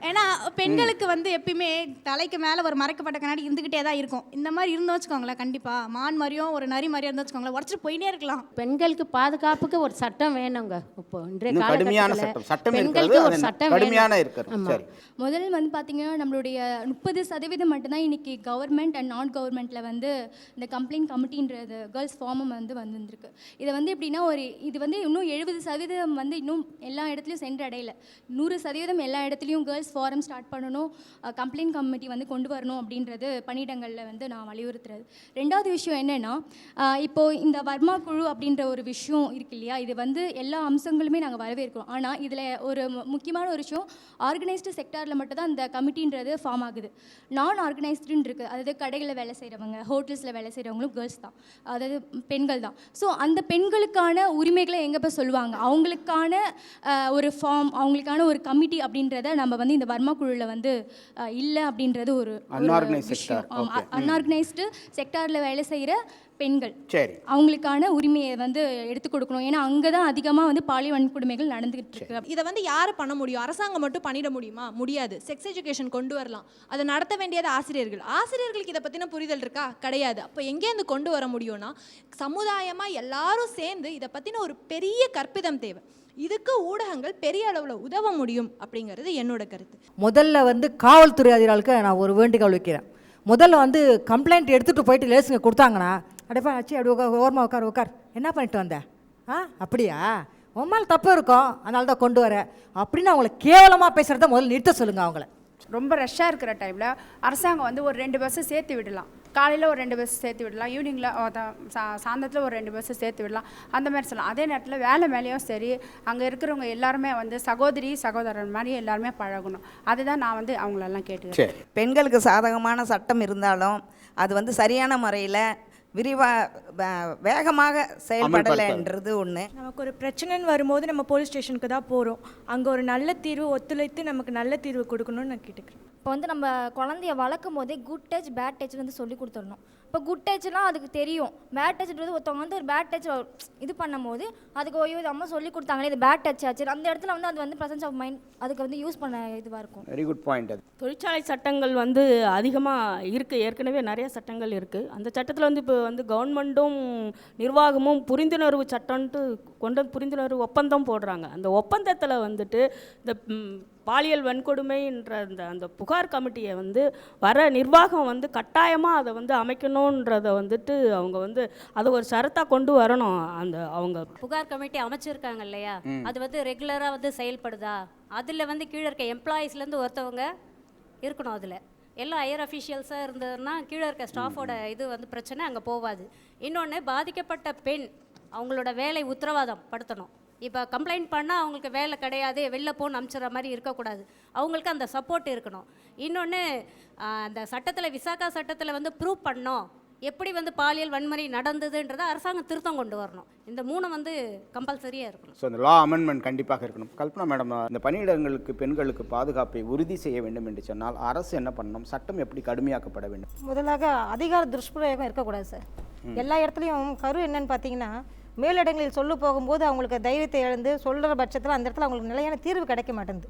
ஏன்னா பெண்களுக்கு எப்பயுமே தலைக்கு மேலே ஒரு மறைக்கப்பட்ட கண்ணாடி இருந்துக்கிட்டே தான் இருக்கும். இந்த மாதிரி இருந்து வச்சுக்கோங்களேன், கண்டிப்பாக மான் மாதிரியும் ஒரு நரி மாதிரியும் இருந்து வச்சுக்கோங்களேன், உடச்சிட்டு போயிட்டே இருக்கலாம். பெண்களுக்கு பாதுகாப்புக்கு ஒரு சட்டம் வேணுங்க. இப்போ இன்றைய காலகட்டத்தில் பெண்களுக்கு ஒரு சட்டம் வேணும். முதல் பார்த்தீங்கன்னா நம்மளுடைய 30% மட்டும்தான் இன்னைக்கு கவர்மெண்ட் அண்ட் நான் கவர்மெண்ட்டில் இந்த கம்ப்ளைண்ட் கமிட்டின்றது கேர்ள்ஸ் ஃபார்மும் வந்துருக்கு. இதை எப்படின்னா இது இன்னும் 70% இன்னும் எல்லா இடத்துலையும் சென்றடையலை. 100% எல்லா இடத்துலையும் கேர்ள்ஸ் ஃபாரம் ஸ்டார்ட் பண்ணணும், கம்ப்ளைண்ட் கமிட்டி கொண்டு வரணும் அப்படின்றது பணியிடங்களில் நான் வலியுறுத்துறது. 2வது விஷயம் என்னென்னா, இப்போது இந்த வர்மா குழு அப்படின்ற ஒரு விஷயம் இருக்கு இல்லையா, இது எல்லா அம்சங்களுமே நாங்கள் வரவேற்கிறோம். ஆனால் இதில் ஒரு முக்கியமான ஒரு விஷயம், ஆர்கனைஸ்டு செக்டாரில் மட்டும் தான் இந்த கமிட்டின்றது ஃபார்ம் ஆகுது. நான் ஆர்கனைஸ்டுன்னு இருக்குது, அதாவது கடைகளில் வேலை செய்கிறவங்க, ஹோட்டல்ஸில் வேலை செய்கிறவங்களும் கேர்ள்ஸ் தான், அதாவது பெண்கள் தான். ஸோ அந்த பெண்களுக்கான உரிமைகளை எங்கே போய் சொல்லுவாங்க? அவங்களுக்கான ஒரு ஃபார்ம், அவங்களுக்கான ஒரு கமிட்டி அப்படின்றத நம்ம இந்த வர்மா குழுவில் இல்லை அப்படின்றது ஒரு விஷயம். அன்ஆர்கனைஸ்டு செக்டாரில் வேலை செய்கிற பெண்கள் அவங்களுக்கான உரிமையை எடுத்து கொடுக்கணும். ஏன்னா அங்கே தான் அதிகமாக பாலியல் வன்கொடுமைகள் நடந்துகிட்டு இருக்கு. இதை யார் பண்ண முடியும்? அரசாங்கம் மட்டும் பண்ணிட முடியுமா? முடியாது. செக்ஸ் எஜுகேஷன் கொண்டு வரலாம், அதை நடத்த வேண்டியது ஆசிரியர்கள். ஆசிரியர்களுக்கு இதை பற்றின புரிதல் இருக்கா? கிடையாது. அப்போ எங்கேருந்து கொண்டு வர முடியும்னா, சமுதாயமாக எல்லாரும் சேர்ந்து இதை பற்றின ஒரு பெரிய கற்பிதம் தேவை. இதுக்கு ஊடகங்கள் பெரிய அளவில் உதவ முடியும் அப்படிங்கிறது என்னோட கருத்து. முதல்ல காவல்துறை அதிகாரிகளுக்கு நான் ஒரு வேண்டுகோள் வைக்கிறேன். முதல்ல கம்ப்ளைண்ட் எடுத்துகிட்டு போயிட்டு லேசுங்க கொடுத்தாங்கன்னா, அடைப்பா ஆச்சு அப்படி ஓரமாக உட்கார், என்ன பண்ணிட்டு வந்த? அப்படியா, உம்மால் தப்பு இருக்கும், அதனால தான் கொண்டு வர அப்படின்னு அவங்கள கேவலமாக பேசுகிறத முதல்ல நிறுத்த சொல்லுங்கள். அவங்கள ரொம்ப ரஷ்ஷாக இருக்கிற டைமில் அரசாங்கம் ஒரு 2 பஸ்ஸை சேர்த்து விடலாம். காலையில் ஒரு 2 பஸ் சேர்த்து விடலாம், ஈவினிங்கில் சாயந்தரத்தில் ஒரு 2 பஸ்ஸு சேர்த்து விடலாம், அந்த மாதிரி சொல்லலாம். அதே நேரத்தில் வேலை மேலேயும் சரி, அங்கே இருக்கிறவங்க எல்லாருமே சகோதரி சகோதரன் மாதிரி எல்லாருமே பழகணும். அதுதான் நான் அவங்களெல்லாம் கேட்டுக்கிறேன். பெண்களுக்கு சாதகமான சட்டம் இருந்தாலும் அது வந்து சரியான முறையில் வேகமாக செயல்படலைன்றது ஒன்று. நமக்கு ஒரு பிரச்சனைன்னு வரும்போது நம்ம போலீஸ் ஸ்டேஷனுக்கு தான் போகிறோம். அங்கே ஒரு நல்ல தீர்வு ஒத்துழைத்து நமக்கு நல்ல தீர்வு கொடுக்கணும்னு நான் கேட்டுக்கிறேன். இப்போ வந்து நம்ம குழந்தைய வளர்க்கும் போதே குட் டச் பேட் டச் வந்து சொல்லி கொடுத்துடணும். இப்போ குட் டச்லாம் அதுக்கு தெரியும், பேட் டச்ன்றது ஒருத்தவங்க வந்து ஒரு பேட் டச் இது பண்ணும் போது அதுக்கு ஓய்வு இது அம்மா சொல்லி கொடுத்தாங்களே இது பேட் டச் ஆச்சு, அந்த இடத்துல வந்து அது வந்து ப்ரெசன்ஸ் ஆஃப் மைண்ட் அதுக்கு வந்து யூஸ் பண்ண இதுவாக இருக்கும். Very good point. அது தொழிற்சாலை சட்டங்கள் வந்து அதிகமாக இருக்குது, ஏற்கனவே நிறைய சட்டங்கள் இருக்குது. அந்த சட்டத்தில் வந்து இப்போ வந்து கவர்மெண்ட்டும் நிர்வாகமும் புரிந்துணர்வு சட்டம்ன்ட்டு கொண்டு புரிந்துணர்வு ஒப்பந்தம் போடுறாங்க. அந்த ஒப்பந்தத்தில் வந்துட்டு இந்த பாலியல் வன்கொடுமைன்ற அந்த புகார் கமிட்டியை வந்து வர நிர்வாகம் வந்து கட்டாயமாக அதை வந்து அமைக்கணுன்றதை வந்துட்டு அவங்க வந்து அதை ஒரு ஷரத்தாக கொண்டு வரணும். அந்த அவங்க புகார் கமிட்டி அமைச்சிருக்காங்க இல்லையா, அது வந்து ரெகுலராக வந்து செயல்படுதா, அதில் வந்து கீழே இருக்க எம்ப்ளாயீஸ்லேருந்து ஒருத்தவங்க இருக்கணும். அதில் எல்லாம் ஹையர் அஃபிஷியல்ஸாக இருந்ததுன்னா கீழே இருக்க ஸ்டாஃபோட இது வந்து பிரச்சனை அங்கே போகாது. இன்னொன்று பாதிக்கப்பட்ட பெண் அவங்களோட வேலை உத்தரவாதம் படுத்தணும். இப்போ கம்ப்ளைண்ட் பண்ணால் அவங்களுக்கு வேலை கிடையாது வெளில போன்னு அனுப்பிச்சிட்ற மாதிரி இருக்கக்கூடாது, அவங்களுக்கு அந்த சப்போர்ட் இருக்கணும். இன்னொன்று அந்த சட்டத்தில் விசாகா சட்டத்தில் வந்து ப்ரூவ் பண்ணோம் எப்படி வந்து பாலியல் வன்முறை நடந்ததுன்றதை அரசாங்கம் திருத்தம் கொண்டு வரணும். இந்த 3 வந்து கம்பல்சரியாக இருக்கணும். ஸோ இந்த லா அமெண்ட்மெண்ட் கண்டிப்பாக இருக்கணும். கல்பனா மேடம், இந்த பணியிடங்களுக்கு பெண்களுக்கு பாதுகாப்பை உறுதி செய்ய வேண்டும் என்று சொன்னால் அரசு என்ன பண்ணணும், சட்டம் எப்படி கடுமையாக்கப்பட வேண்டும்? முதலாக அதிகார துஷ்பிரயோகம் இருக்கக்கூடாது சார். எல்லா இடத்துலையும் கரு என்னன்னு பார்த்தீங்கன்னா மேலிடங்களில் சொல்ல போகும்போது அவங்களுக்கு தைரியத்தை இழந்து சொல்கிற பட்சத்தில் அந்த இடத்துல அவங்களுக்கு நிலையான தீர்வு கிடைக்க மாட்டேங்குது.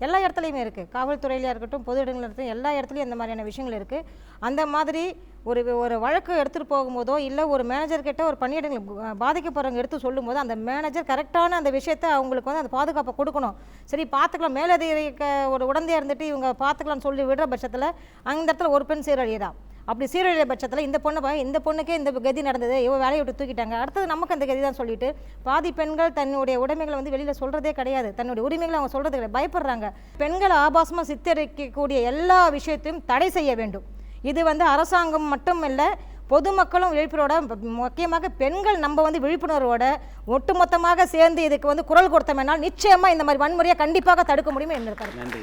எல்லா இடத்துலையுமே இருக்குது, காவல்துறையிலையாக இருக்கட்டும் பொது இடங்களில் இருக்கட்டும் எல்லா இடத்துலையும் இந்த மாதிரியான விஷயங்கள் இருக்குது. அந்த மாதிரி ஒரு வழக்கு எடுத்துகிட்டு போகும்போதோ இல்லை ஒரு மேனேஜர்கிட்ட ஒரு பணியிடங்கள் பாதிக்கப்படுறவங்க எடுத்து சொல்லும்போது அந்த மேனேஜர் கரெக்டான அந்த விஷயத்தை அவங்களுக்கு வந்து அந்த பாதுகாப்பை கொடுக்கணும். சரி பார்த்துக்கலாம், மேலதிக ஒரு உடந்தையாக இருந்துட்டு இவங்க பார்த்துக்கலாம்னு சொல்லி விடுற பட்சத்தில் அந்த இடத்துல ஒரு பெண் சீரழியதான். அப்படி சீரழிய பட்சத்தில் இந்த பொண்ணுக்கே இந்த கதி நடந்தது, இவ வேலையை விட்டு தூக்கிட்டாங்க, அடுத்தது நமக்கு அந்த கதி தான் சொல்லிட்டு பாதி பெண்கள் தன்னுடைய உடைமைகளை வந்து வெளியில் சொல்கிறதே கிடையாது, தன்னுடைய உரிமைகளை அவங்க சொல்கிறது கிடையாது, பயப்படுறாங்க. பெண்களை ஆபாசமாக சித்தரிக்கக்கூடிய எல்லா விஷயத்தையும் தடை செய்ய வேண்டும். இது வந்து அரசாங்கம் மட்டும் இல்லை, பொதுமக்களும் விழிப்புணர்வோட, முக்கியமாக பெண்கள் நம்ம வந்து விழிப்புணர்வோட ஒட்டுமொத்தமாக சேர்ந்து இதுக்கு வந்து குரல் கொடுத்தோம்னால் நிச்சயமாக இந்த மாதிரி வன்முறையை கண்டிப்பாக தடுக்க முடியும் என்று இருக்காரு.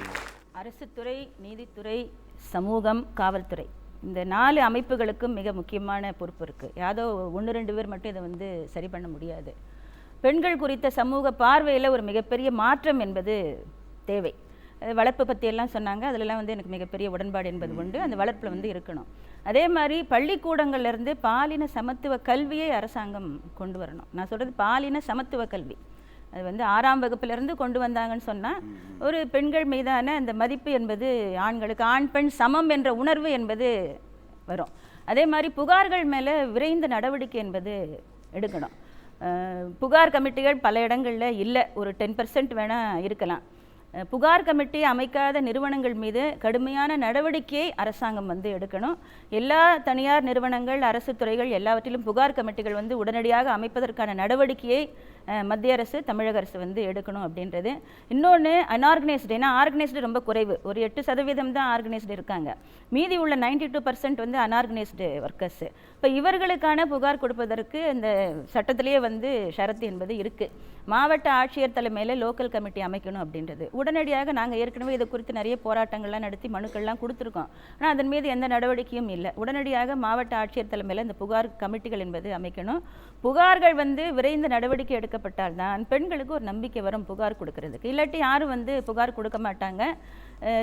அரசு துறை, நீதித்துறை, சமூகம், காவல்துறை இந்த 4 அமைப்புகளுக்கும் மிக முக்கியமான பொறுப்பு இருக்குது. யாதோ 1-2 பேர் மட்டும் இதை வந்து சரி பண்ண முடியாது. பெண்கள் குறித்த சமூக பார்வையில் ஒரு மிகப்பெரிய மாற்றம் என்பது தேவை. வளர்ப்பு பற்றியெல்லாம் சொன்னாங்க, அதிலெல்லாம் வந்து எனக்கு மிகப்பெரிய உடன்பாடு என்பது உண்டு. அந்த வளர்ப்பில் வந்து இருக்கணும். அதே மாதிரி பள்ளிக்கூடங்கள்லேருந்து பாலின சமத்துவ கல்வியை அரசாங்கம் கொண்டு வரணும். நான் சொல்கிறது பாலின சமத்துவ கல்வி. அது வந்து 6ஆம் வகுப்பிலிருந்து கொண்டு வந்தாங்கன்னு சொன்னால் ஒரு பெண்கள் மீதான அந்த மதிப்பு என்பது ஆண்களுக்கு ஆண் பெண் சமம் என்ற உணர்வு என்பது வரும். அதே மாதிரி புகார்கள் மேலே விரைந்த நடவடிக்கை என்பது எடுக்கணும். புகார் கமிட்டிகள் பல இடங்களில் இல்லை, ஒரு 10% வேணால் இருக்கலாம். புகார் கமிட்டி அமைக்காத நிறுவனங்கள் மீது கடுமையான நடவடிக்கையை அரசாங்கம் வந்து எடுக்கணும். எல்லா தனியார் நிறுவனங்கள், அரசு துறைகள் எல்லாவற்றிலும் புகார் கமிட்டிகள் வந்து உடனடியாக அமைப்பதற்கான நடவடிக்கையை மத்திய அரசு, தமிழக அரசு வந்து எடுக்கணும் அப்படின்றது. இன்னொன்று அன்ஆர்கனைஸ்டு, ஏன்னா ஆர்கனைஸ்டு ரொம்ப குறைவு, ஒரு 8% தான் ஆர்கனைஸ்டு இருக்காங்க. மீதி உள்ள 92% வந்து அன்ஆர்கனைஸ்டு ஒர்க்கர்ஸு. இப்போ இவர்களுக்கான புகார் கொடுப்பதற்கு இந்த சட்டத்திலேயே வந்து ஷரத்து என்பது இருக்குது. மாவட்ட ஆட்சியர் தலைமையில் லோக்கல் கமிட்டி அமைக்கணும் அப்படின்றது. உடனடியாக நாங்கள் ஏற்கனவே இது குறித்து நிறைய போராட்டங்கள்லாம் நடத்தி மனுக்கள்லாம் கொடுத்துருக்கோம். ஆனால் அதன் மீது எந்த நடவடிக்கையும் இல்லை. உடனடியாக மாவட்ட ஆட்சியர் தலைமையில் இந்த புகார் கமிட்டிகள் என்பது அமைக்கணும். புகார்கள் வந்து விரைந்த நடவடிக்கை எடுக்கப்பட்டால் தான் பெண்களுக்கு ஒரு நம்பிக்கை வரும் புகார் கொடுக்கறதுக்கு. இல்லாட்டி யாரும் வந்து புகார் கொடுக்க மாட்டாங்க.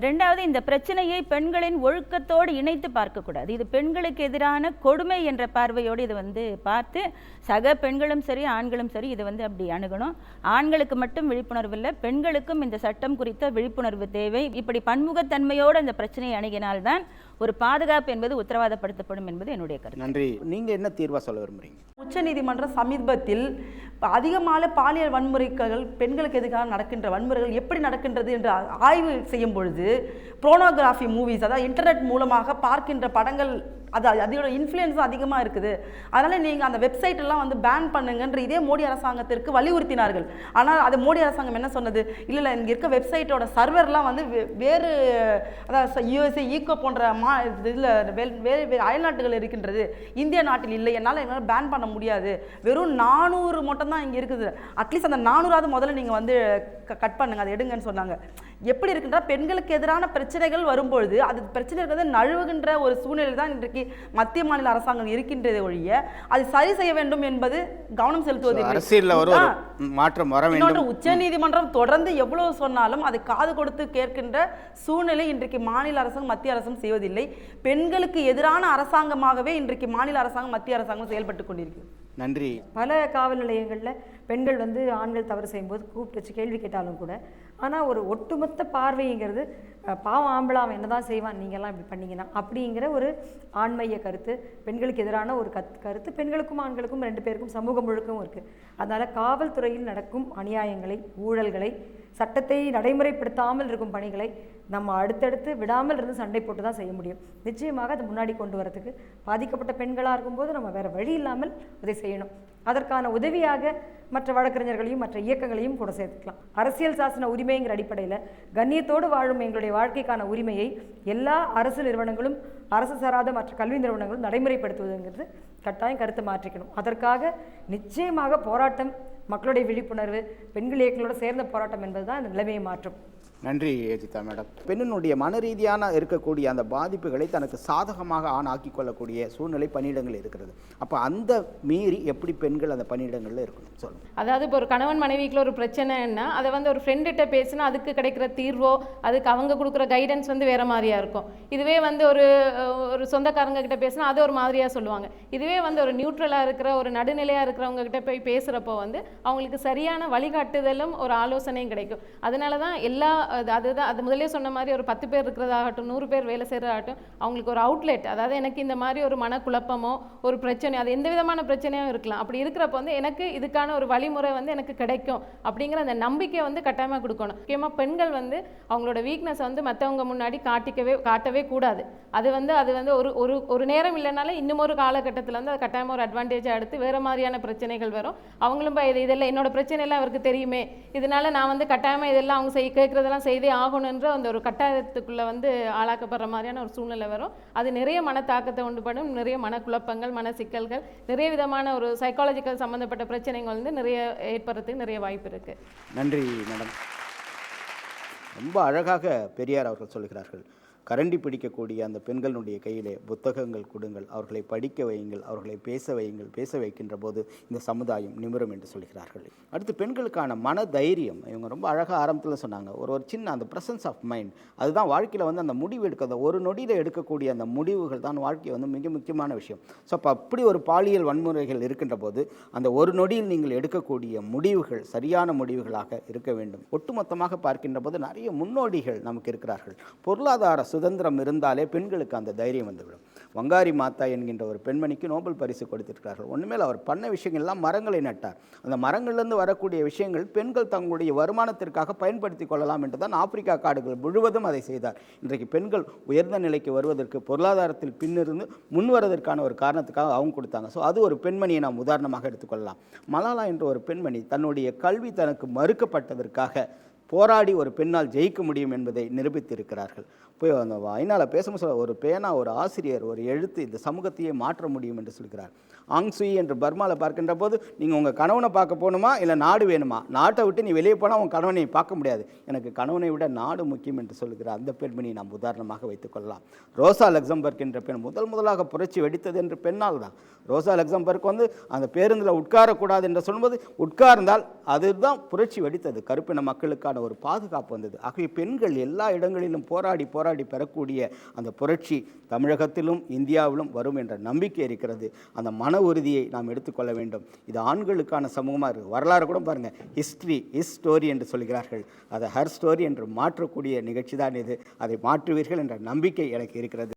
ரெண்டாவது, இந்த பிரச்சனையை பெண்களின் ஒழுக்கத்தோடு இணைத்து பார்க்கக்கூடாது. இது பெண்களுக்கு எதிரான கொடுமை என்ற பார்வையோடு இதை வந்து பார்த்து சக பெண்களும் சரி ஆண்களும் சரி இதை வந்து அப்படி அணுகணும். ஆண்களுக்கு மட்டும் விழிப்புணர்வு இல்லை, பெண்களுக்கும் இந்த சட்டம் குறித்த விழிப்புணர்வு தேவை. இப்படி பன்முகத்தன்மையோடு இந்த பிரச்சனையை அணுகினால்தான் ஒரு பாதுகாப்பு என்பது உத்தரவாதப்படுத்தப்படும் என்பது என்னுடைய கருத்து. நன்றி. நீங்கள் என்ன தீர்வாக சொல்ல விரும்புகிறீங்க? உச்சநீதிமன்றம் சமீபத்தில் அதிகமான பாலியல் வன்முறைகள், பெண்களுக்கு எதிராக நடக்கின்ற வன்முறைகள் எப்படி நடக்கின்றது என்று ஆய்வு செய்யும் பொழுது ப்ரோனோகிராஃபி மூவிஸ், அதாவது இன்டர்நெட் மூலமாக பார்க்கின்ற படங்கள் அதோட இன்ஃப்ளூயன்ஸும் அதிகமாக இருக்குது. அதனால் நீங்கள் அந்த வெப்சைட்டெல்லாம் வந்து பேன் பண்ணுங்கன்ற இதே மோடி அரசாங்கத்திற்கு வலியுறுத்தினார்கள். ஆனால் அது மோடி அரசாங்கம் என்ன சொன்னது, இல்லை இங்கே இருக்க வெப்சைட்டோட சர்வர்லாம் வந்து வேறு, அதாவது யூஎஸ்ஏ, ஈக்கோ போன்ற இதில் வேறு அயல்நாட்டுகள் இருக்கின்றது, இந்திய நாட்டில் இல்லை, என்னால் பேன் பண்ண முடியாது, வெறும் 400 மட்டும் தான் இங்கே இருக்குது, அட்லீஸ்ட் அந்த 400ஆவது முதல்ல நீங்கள் வந்து கட் பண்ணுங்க, அதை எடுங்கன்னு சொன்னாங்க. எப்படி இருக்குன்னா பெண்களுக்கு எதிரான பிரச்சனைகள் வரும்பொழுது அது பிரச்சனை இருக்கிறத நழுவுகின்ற ஒரு சூழ்நிலை தான் இன்றைக்கு மத்திய மாநில அரசாங்கம் இருக்கின்றதை ஒழிய அது சரி செய்ய வேண்டும் என்பது கவனம் செலுத்துவதில்லை. அரசியல்ல ஒரு மாற்றம் வர வேண்டும். உச்சநீதிமன்றம் தொடர்ந்து எவ்வளவு சொன்னாலும் அதை காது கொடுத்து கேட்கின்ற சூழ்நிலை இன்றைக்கு மாநில அரசாங்கம் மத்திய அரசும் செய்வதில்லை. பெண்களுக்கு எதிரான அரசாங்கமாகவே இன்றைக்கு மாநில அரசாங்கம் மத்திய அரசாங்கம் செயல்பட்டு கொண்டிருக்கு. நன்றி. பல காவல் நிலையங்களில் பெண்கள் வந்து ஆண்கள் தவறு செய்யும்போது கூப்பிட்டு வச்சு கேள்வி கேட்டாலும் கூட, ஆனால் ஒரு ஒட்டுமொத்த பார்வைங்கிறது பாவம் ஆம்பளை அவன் என்ன தான் செய்வான், நீங்கள்லாம் இப்படி பண்ணீங்கன்னா அப்படிங்கிற ஒரு ஆண்மைய கருத்து, பெண்களுக்கு எதிரான ஒரு கருத்து பெண்களுக்கும் ஆண்களுக்கும் 2 பேருக்கும் சமூகம் முழுக்கவும் இருக்குது. அதனால் காவல்துறையில் நடக்கும் அநியாயங்களை, ஊழல்களை, சட்டத்தை நடைமுறைப்படுத்தாமல் இருக்கும் பணிகளை நம்ம அடுத்தடுத்து விடாமல் இருந்து சண்டை போட்டு தான் செய்ய முடியும். நிச்சயமாக அது முன்னாடி கொண்டு வரதுக்கு பாதிக்கப்பட்ட பெண்களாக இருக்கும்போது நம்ம வேறு வழி இல்லாமல் அதை செய்யணும். அதற்கான உதவியாக மற்ற வழக்கறிஞர்களையும் மற்ற இயக்கங்களையும் கூட சேர்த்துக்கலாம். அரசியல் சாசன உரிமைங்கிற அடிப்படையில் கண்ணியத்தோடு வாழும் எங்களுடைய வாழ்க்கைக்கான உரிமையை எல்லா அரசு நிறுவனங்களும் அரசு சாராத மற்ற கல்வி நிறுவனங்களும் நடைமுறைப்படுத்துவதுங்கிறது கட்டாயம் கருத்தை மாற்றிக்கணும். அதற்காக நிச்சயமாக போராட்டம், மக்களுடைய விழிப்புணர்வு, பெண்கள் இயக்கங்களோடு சேர்ந்த போராட்டம் என்பது தான் இந்த நிலைமையை மாற்றும். நன்றி ஏஜிதா மேடம். பெண்ணினுடைய மன ரீதியான இருக்கக்கூடிய அந்த பாதிப்புகளை தனக்கு சாதகமாக ஆக்கி கொள்ளக்கூடிய சூழ்நிலை பணியிடங்கள் இருக்கிறது. அப்போ அந்த மீறி எப்படி பெண்கள் அந்த பணியிடங்களில் இருக்கணும் சொல்லுங்கள். அதாவது இப்போ ஒரு கணவன் மனைவிக்குள்ள ஒரு பிரச்சனைன்னா அதை வந்து ஒரு ஃப்ரெண்டுகிட்ட பேசினா அதுக்கு கிடைக்கிற தீர்வோ அதுக்கு அவங்க கொடுக்குற கைடன்ஸ் வந்து வேறு மாதிரியாக இருக்கும். இதுவே வந்து ஒரு சொந்தக்காரங்க கிட்ட பேசினா அது ஒரு மாதிரியாக சொல்லுவாங்க. இதுவே வந்து ஒரு நியூட்ரலாக இருக்கிற ஒரு நடுநிலையாக இருக்கிறவங்க கிட்ட போய் பேசுகிறப்போ வந்து அவங்களுக்கு சரியான வழிகாட்டுதலும் ஒரு ஆலோசனையும் கிடைக்கும். அதனால தான் எல்லா அதுதான் அது முதலே சொன்ன மாதிரி ஒரு 10 பேர் இருக்கிறதாகட்டும் 100 பேர் வேலை செய்கிறதாகட்டும் அவங்களுக்கு ஒரு அவுட்லெட், அதாவது எனக்கு இந்த மாதிரி ஒரு மனக்குழப்பமோ ஒரு பிரச்சனை, அது எந்த விதமான பிரச்சனையும் இருக்கலாம். அப்படி இருக்கிறப்ப வந்து எனக்கு இதுக்கான ஒரு வழிமுறை வந்து எனக்கு கிடைக்கும் அப்படிங்கிற அந்த நம்பிக்கை வந்து கட்டாயமாக கொடுக்கணும். முக்கியமாக பெண்கள் வந்து அவங்களோட வீக்னஸ் வந்து மற்றவங்க முன்னாடி காட்டவே கூடாது. அது வந்து ஒரு நேரம் இல்லைனாலும் இன்னும் ஒரு காலகட்டத்தில் வந்து அது கட்டாயமாக ஒரு அட்வான்டேஜாக எடுத்து வேறு மாதிரியான பிரச்சனைகள் வரும். அவங்களும் இதெல்லாம் என்னோட பிரச்சனையெல்லாம் அவருக்கு தெரியுமே, இதனால நான் வந்து கட்டாயமாக இதெல்லாம் அவங்க கேட்குறதெல்லாம் செய்தே ஆகணுன்ற அந்த ஒரு கட்டாயத்துக்குள்ளே வந்து ஆளாக்கப்படுற மாதிரியான ஒரு சூழ்நிலை வரும். அது நிறைய மனத்தாக்கத்தை உண்டுபடும், நிறைய மனக்குழப்பங்கள், மன சிக்கல்கள், நிறைய விதமான ஒரு சைக்காலஜிக்கல் சம்மந்தப்பட்ட பிரச்சனைகள் வந்து நிறைய ஏற்படுறதுக்கு நிறைய வாய்ப்பு இருக்குது. நன்றி மேடம். ரொம்ப அழகாக பெரியார் அவர்கள் சொல்கிறார்கள், கரண்டி பிடிக்கக்கூடிய அந்த பெண்களுடைய கையிலே புத்தகங்கள் கொடுங்கள், அவர்களை படிக்க வையுங்கள், அவர்களை பேச வையுங்கள், பேச வைக்கின்ற போது இந்த சமுதாயம் நிமிரும் என்று சொல்கிறார்கள். அடுத்து பெண்களுக்கான மன தைரியம், இவங்க ரொம்ப அழகாக ஆரம்பத்தில் சொன்னாங்க, ஒரு சின்ன அந்த ப்ரெசன்ஸ் ஆஃப் மைண்ட், அதுதான் வாழ்க்கையில் வந்து அந்த முடிவு எடுக்கிறது, ஒரு நொடியில் எடுக்கக்கூடிய அந்த முடிவுகள் தான் வாழ்க்கை வந்து மிக முக்கியமான விஷயம். ஸோ அப்போ அப்படி ஒரு பாலியல் வன்முறைகள் இருக்கின்ற போது அந்த ஒரு நொடியில் நீங்கள் எடுக்கக்கூடிய முடிவுகள் சரியான முடிவுகளாக இருக்க வேண்டும். ஒட்டுமொத்தமாக பார்க்கின்ற போது நிறைய முன்னோடிகள் நமக்கு இருக்கிறார்கள். பொருளாதார சுதந்திரம் இருந்தாலே பெண்களுக்கு அந்த தைரியம் வந்துவிடும். வங்காரி மாதா என்கின்ற ஒரு பெண்மணிக்கு நோபல் பரிசு கொடுத்திருக்கிறார்கள். ஒன்றுமேல் அவர் பண்ண விஷயங்கள் எல்லாம் மரங்களை நட்டார். அந்த மரங்கள்லேருந்து வரக்கூடிய விஷயங்கள் பெண்கள் தங்களுடைய வருமானத்திற்காக பயன்படுத்தி கொள்ளலாம் என்று தான் ஆப்பிரிக்கா காடுகள் முழுவதும் அதை செய்தார். இன்றைக்கு பெண்கள் உயர்ந்த நிலைக்கு வருவதற்கு, பொருளாதாரத்தில் பின்னிருந்து முன்வருவதற்கான ஒரு காரணத்துக்காக அவங்க கொடுத்தாங்க. ஸோ அது ஒரு பெண்மணியை நாம் உதாரணமாக எடுத்துக்கொள்ளலாம். மலாலா என்ற ஒரு பெண்மணி தன்னுடைய கல்வி தனக்கு மறுக்கப்பட்டதற்காக போராடி ஒரு பெண்ணால் ஜெயிக்க முடியும் என்பதை நிரூபித்திருக்கிறார்கள். போய் அந்த ஐநாவில் பேசும்போது சொல்ல, ஒரு பேனா, ஒரு ஆசிரியர், ஒரு எழுத்து இந்த சமூகத்தையே மாற்ற முடியும் என்று சொல்கிறார். ஆங் சுயி என்று பர்மாவில் பார்க்கின்ற போது, நீங்கள் உங்கள் கணவனை பார்க்க போகணுமா இல்லை நாடு வேணுமா, நாட்டை விட்டு நீ வெளியே போனால் உங்கள் கணவனை பார்க்க முடியாது, எனக்கு கணவனை விட நாடு முக்கியம் என்று சொல்கிறார். அந்த பெண்மணியை நாம் உதாரணமாக வைத்துக்கொள்ளலாம். ரோசா லக்சம்பர்க் என்ற பெண் முதலாக புரட்சி வெடித்தது என்று பெண்ணால் தான். ரோசா லக்சம்பர்க் வந்து அந்த பேருந்தில் உட்காரக்கூடாது என்று சொல்லும்போது உட்கார்ந்தால் அதுதான் புரட்சி வெடித்தது. கருப்பின மக்களுக்கான ஒரு பாதுகாப்பு வந்தது. ஆகவே பெண்கள் எல்லா இடங்களிலும் போராடி பெறக்கூடிய அந்த புரட்சி தமிழகத்திலும் இந்தியாவிலும் வரும் என்ற நம்பிக்கை இருக்கிறது. அந்த மன உறுதியை நாம் எடுத்துக்கொள்ள வேண்டும். இது ஆண்களுக்கான சமூகமாக இருக்குது. வரலாறு கூட பாருங்கள், ஹிஸ்ட்ரி இஸ் ஸ்டோரி என்று சொல்கிறார்கள். அதை ஹர் ஸ்டோரி என்று மாற்றக்கூடிய நிகழ்ச்சி தான் இது. அதை மாற்றுவீர்கள் என்ற நம்பிக்கை எனக்கு இருக்கிறது.